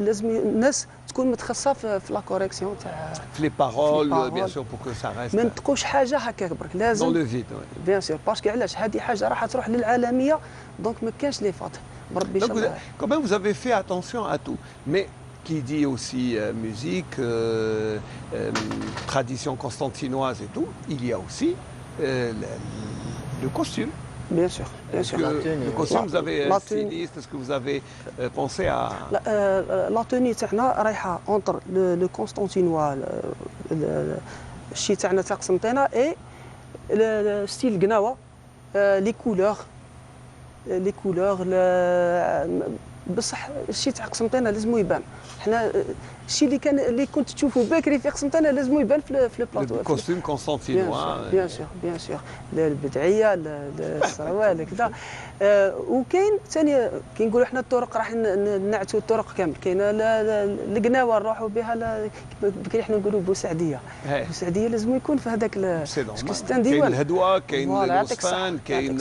لازم الناس تكون متخصصه في لا كوريكسيون تاع في لي بارول بيان سور بور كو سا ريست. ما نتقوش حاجه هكاك برك لازم دون لو فيد. بيان سور باسكو علاش هذه حاجه راح تروح للعالميه دونك ما كانش لي فات بربي ان شاء الله. Quand même vous avez fait attention à tout. Mais qui dit aussi musique, tradition constantinoise et tout, il y a aussi le costume. Bien sûr, bien sûr. Le costume, vous avez un styliste, est-ce que vous avez pensé à... La tenue تاعنا رايحه entre le constantinois الشيء تاعنا تاع قسنطينه et le style قناوه les couleurs بصح الشيء تاع قسنطينه لازم يبان. حنا الشيء اللي كنت تشوفه بكري في قسنطينه لازم يبان في البلاطو. الكوستيم كونستانتينوا بيان سور البدعيه السروال كذا. وكاين ثاني كي نقولوا حنا الطرق راح نعتوا الطرق كامل. كاينه القناوه نروحوا بها بكري حنا نقولوا بوسعديه. بوسعديه لازم يكون في هذاك كاين الهدوه كاين الوصفان كاين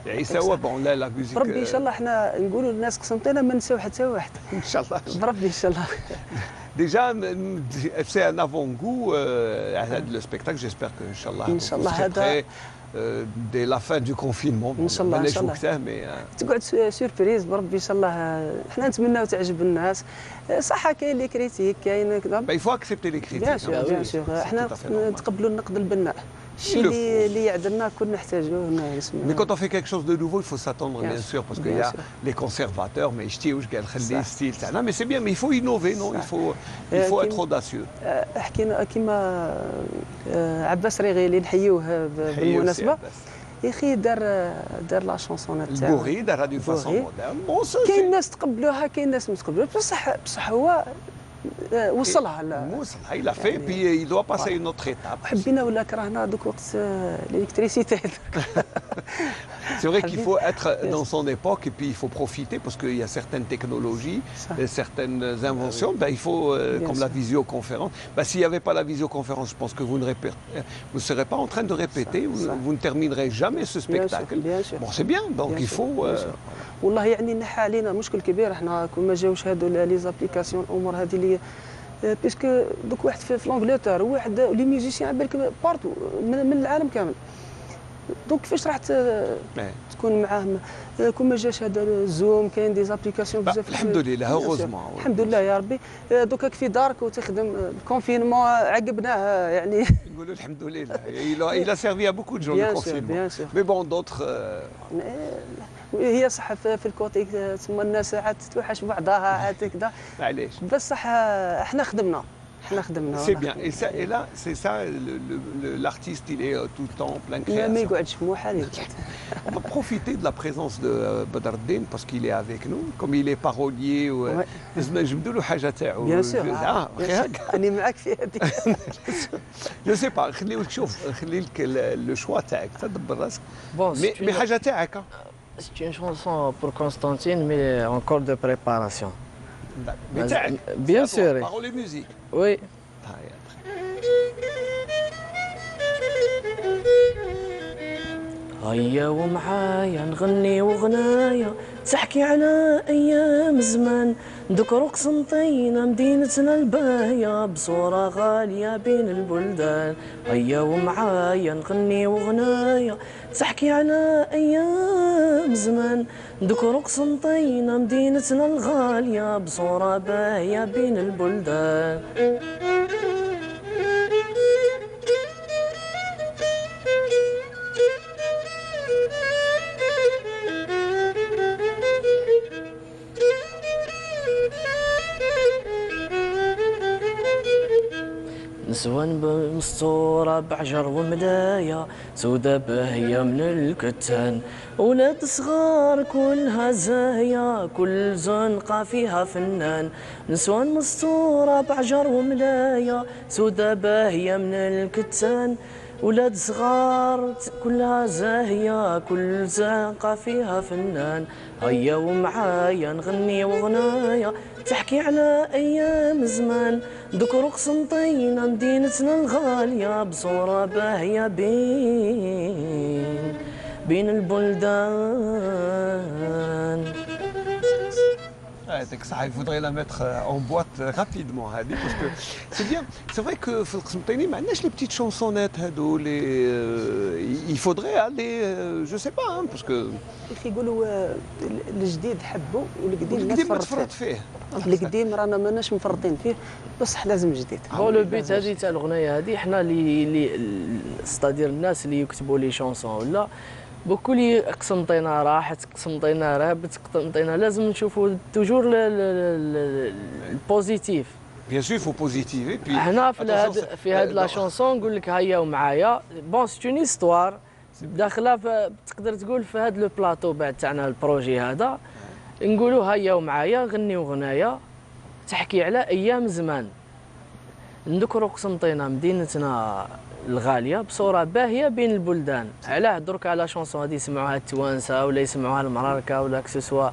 عيساوه بون لا ميوزيك. بربي ان شاء الله حنا نقولوا للناس قسنطينه ما نساو حتى واحد ان شاء الله. بربي ان شاء الله. Déjà, c'est un avant-goût le spectacle. J'espère que, Inch'Allah, vous serez prêts dès la fin du confinement. Inch'Allah, تقعد سوربريز بربي ان شاء الله. احنا نتمناو تعجب الناس. صح كاين لي كريتيك كاين كذا. Il faut accepter les critiques. بيان سور بيان سور. احنا نتقبلوا النقد البناء. الشيء اللي يعدلنا كنا نحتاجوه نسمعوه. Mais quand on fait quelque chose de nouveau, il faut s'attendre bien sûr parce qu'il y a les conservateurs mais يشتيوش قال خلي ستيل تاعنا. Mais c'est bien, mais il faut innover, non? Il faut être audacieux. حكينا كيما عباس ريغيلي نحيوه بالمناسبة. يا اخي دار لا شونسون تاعو. البوغي دارها دو فاسون مودرن. كاين ناس تقبلوها كاين ناس ما تقبلوهاش بصح هو وصلها. Il a fait, puis il doit passer à une autre étape. حبينا ولا كرهنا دوك وقت الالكتريسيتي. C'est vrai qu'il faut être dans son époque et puis il faut profiter parce qu'il y a certaines technologies, certaines inventions. Ben, il faut, comme la visioconférence. Ben, s'il n'y avait pas la visioconférence, je pense que vous ne serez pas en train de répéter, vous ne terminerez jamais ce spectacle. Bien sûr. Bon, c'est bien, donc il faut. والله يعني نحى علينا مشكل كبير احنا كون ما جاوش هادو لي زابليكاسيون الامور هذه اللي بيسكو دوك واحد في لونجلتير وواحد لي ميوزيسيان على بالك بارتو من العالم كامل دونك كيفاش راح تكون معاهم كون ما جاش هذا الزوم كاين دي زابليكاسيون بزاف. الحمد لله هوغوزمون الحمد لله يا ربي دوكا في دارك وتخدم الكونفينمون عقبناه يعني نقولوا الحمد لله il a servi à beaucoup de gens le confinement mais bon d'autres هي صح في الكوتي تسمى الناس عاد توحش بعضها عاد كذا معليش بس صح احنا خدمنا C'est bien. Et là, c'est ça, l'artiste, il est tout le temps en pleine création. On va profiter de la présence de Badr Dine parce qu'il est avec nous, comme il est parolier. Bien sûr. أنا معك في هذه. Je sais pas. خلي لك le choix تاعك تدبر راسك. Mais حاجة تاعك. C'est une chanson pour Constantine, mais encore de préparation. Bien sûr. Parole et musique. Oui. هيا ومعايا نغني وغنايا تحكي على ايام زمان ذكر قسنطينة مدينتنا الباهية بصورة غالية بين البلدان. هيا ومعايا نغني وغنايا تحكي على ايام زمان ذكر قسنطينة مدينتنا الغالية بصورة باهية بين البلدان. نسوان بمستورة بعجر وملايا سودا باهية من الكتان ولاد صغار كلها زاهية كل زنقة فيها فنان. نسوان مستورة بعجر وملايا سودا باهية من الكتان ولاد صغار كلها زاهية كل زنقة فيها فنان. هيا ومعايا نغني وغنايا تحكي على أيام زمان ذكر قسنطينة مدينتنا الغالية بصورة باهية بين البلدان. Il faudrait la mettre en boîte rapidement, parce que c'est bien. C'est vrai que les petites chansonnettes, il faudrait aller, je sais pas, parce que. يقولوا الجديد حبوا والقديم ما تفرط فيه. القديم رانا ماناش مفرطين فيه بصح لازم جديد. هو لو بيت هذه تاع الاغنيه هذه حنا اللي ستادير الناس اللي يكتبوا لي شونسون ولا بوكو لي قسنطينه راحت قسنطينه رابت قسنطينه لازم نشوفوا توجور البوزيتيف. Bien sûr, il faut positiver. Puis هنا في هاد لا شونسون نقول لك هيا ومعايا بون سي اون هيستوار داخله تقدر تقول في هذا لو بلاطو بعد تاعنا البروجي هذا نقولوا هيا ومعايا غني وغنايا تحكي على ايام زمان نذكروا قسنطينه مدينتنا الغاليه بصوره باهيه بين البلدان. علاه درك على شونسون هذه يسمعوها التوانسه ولا يسمعوها المراركه ولا كسوسوا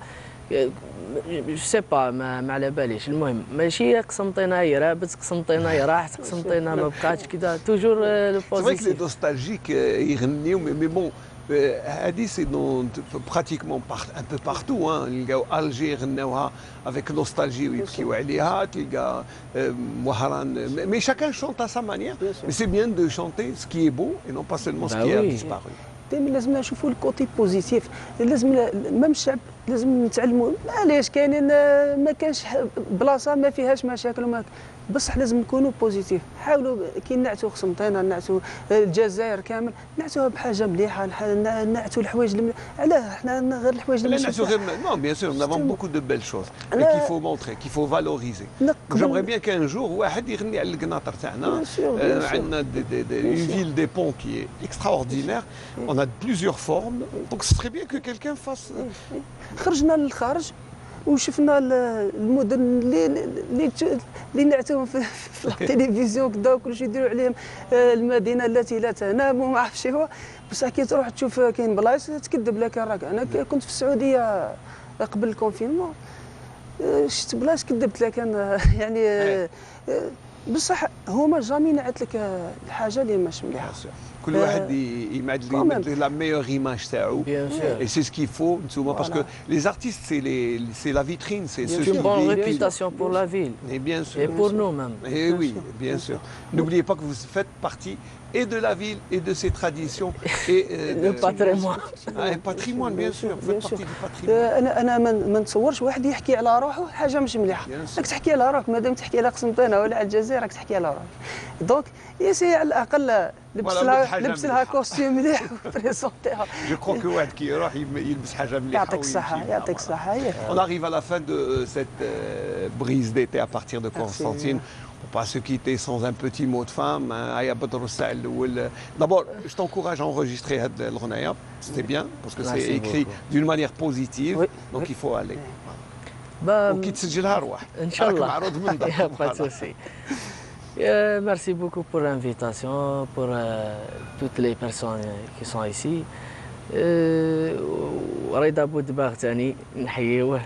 جو سي با ما على باليش. المهم ماشي قسنطينه هي رابت قسنطينه هي راحت قسنطينه ما بقاتش كذا توجور لو بوزيتيف. سي فري نوستالجيك يغنيو مي بون هذه سي دون براتيكمون ان بو بارتو نلقاو الجي غناوها افيك نوستالجي ويبكيو عليها تلقى مهران مي شاكان شونت ا سا مانيير مي سي بيان دو شونتي سكي بو اي نون با سولمون سكي ا ديسبارو. دائما لازم نشوفوا الكوتي بوزيتيف لازم ميم الشعب لازم نتعلموا معليش كاينين ما كانش بلاصه ما فيهاش مشاكل وما بصح لازم نكونوا بوزيتيف. حاولوا كي نعتوا قسنطينه نعتوا الجزائر كامل نعتوها بحاجه مليحه نعتوا الحوايج علاه حنا غير الحوايج اللي نعتوا غير نو بيان سور nous avons beaucoup de belles choses qu'il faut montrer qu'il faut valoriser. J'aimerais bien qu'un jour واحد يغني على القناطر تاعنا. عندنا une ville des ponts qui est extraordinaire. On a plusieurs formes donc ce serait bien que quelqu'un fasse. خرجنا للخارج وشفنا المدن اللي نعتهم في التلفزيون كذا وكل شيء يديروا عليهم المدينه التي لا تنام وما عرف شنو، بصح كي تروح تشوف كاين بلايص تكذب لك راك. انا كنت في السعوديه قبل الكونفينمون، شفت بلايص كذبت لك انا يعني بصح هما جامي نعت لك الحاجه اللي مش مليحه. كل واحد يمد لا ميور ايماج تاعو et c'est ce qu'il faut نتوما parce que les artistes c'est la vitrine, c'est une bonne réputation pour la ville et bien sûr et pour nous même. Et oui, bien sûr. N'oubliez pas que vous faites partie et de la ville et de ses traditions et le patrimoine. Un patrimoine bien sûr, vous faites partie du patrimoine. انا ما نتصورش واحد يحكي على روحه حاجه مش مليحه، راك تحكي على روحك مادام تحكي على قسنطينه ولا على الجزائر راك تحكي على روحك. دونك يسي على الاقل لبس لها كوستيم مليح وبريزونتيها. جو كرو كو واحد كي يروح يلبس حاجه مليحه. يعطيك الصحه يعطيك الصحه. On arrive à la fin de cette brise d'été à partir de Constantine. On ne peut pas se quitter sans un petit mot de femme. D'abord, je t'encourage à enregistrer الغنية, c'est bien, parce que c'est écrit d'une manière positive, donc il faut aller. وكي تسجلها روح. إن شاء الله. معروض من ذاك. Pas de souci. Merci beaucoup pour l'invitation, pour toutes les personnes qui sont ici. رضا بودباغ ثاني نحييوه،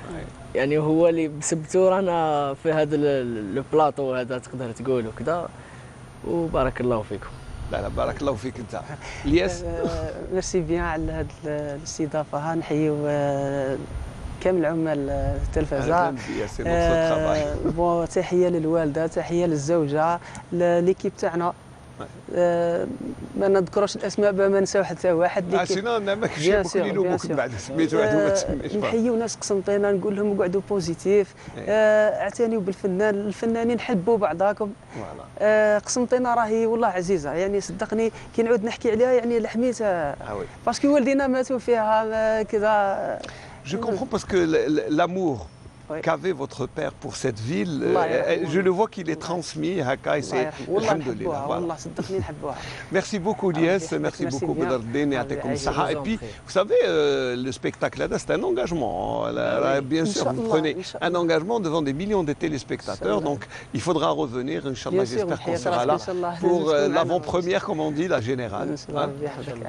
يعني هو اللي بسبتو رانا في هذا البلاطو هذا تقدر تقول وكذا، وبارك الله فيكم. لا بارك الله فيك انت. الياس ميرسي بيان على هذه الاستضافه. نحييو كامل عمال التلفزه. بون تحيه للوالده، تحيه للزوجه، لليكيب تاعنا. ما نذكروش الاسماء ما نساو حتى واحد. سينو ماكش كل لومك بعد سميتو واحد وما تسميش. نحييو ناس قسنطينه نقول لهم قعدوا بوزيتيف، اعتنيوا بالفنان، الفنانين حبوا بعضاكم. قسنطينه راهي والله عزيزه، يعني صدقني كي نعود نحكي عليها يعني لحميتها باسكو والدينا ماتوا فيها كذا. Je comprends parce que l'amour qu'avait votre père pour cette ville, je le vois qu'il est transmis à Hakai, c'est alhamdoulilah. Merci beaucoup Lies, merci beaucoup Bedardine et Et puis, vous savez, le spectacle là, c'est un engagement. Bien sûr, vous prenez un engagement devant des millions de téléspectateurs, donc il faudra revenir, Inch'Allah, j'espère qu'on sera là pour l'avant-première, comme on dit, la générale.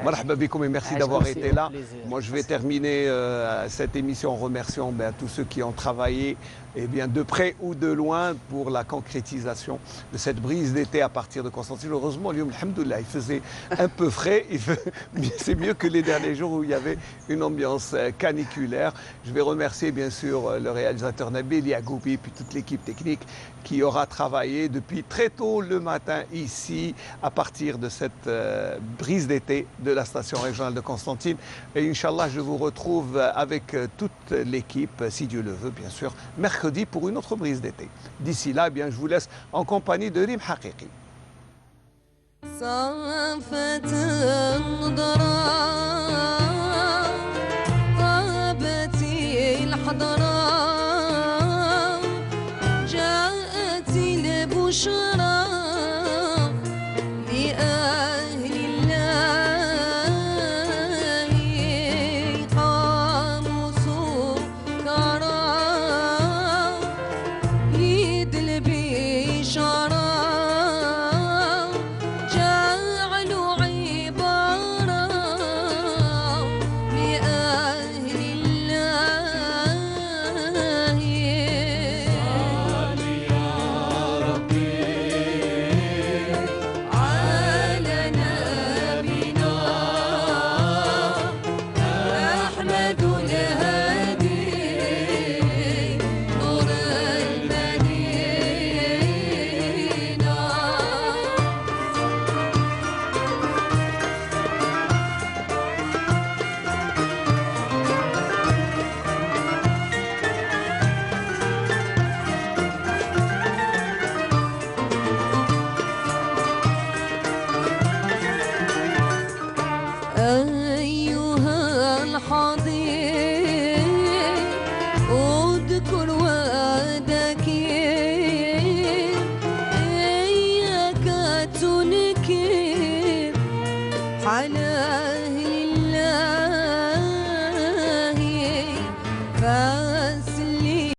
Marhaba bikoum et merci d'avoir été là. Moi, je vais terminer cette émission en remerciant tous ceux qui ont travaillé et bien de près ou de loin pour la concrétisation de cette brise d'été à partir de Constantine. Heureusement, alhamdoulilah, il faisait un peu frais, c'est mieux que les derniers jours où il y avait une ambiance caniculaire. Je vais remercier bien sûr le réalisateur Nabil Yagoubi puis toute l'équipe technique qui aura travaillé depuis très tôt le matin ici à partir de cette brise d'été de la station régionale de Constantine. Et Inch'Allah, je vous retrouve avec toute l'équipe, si Dieu le veut bien sûr, mercredi pour une autre brise d'été. D'ici là, eh bien, je vous laisse en compagnie de Rim Haqiqi.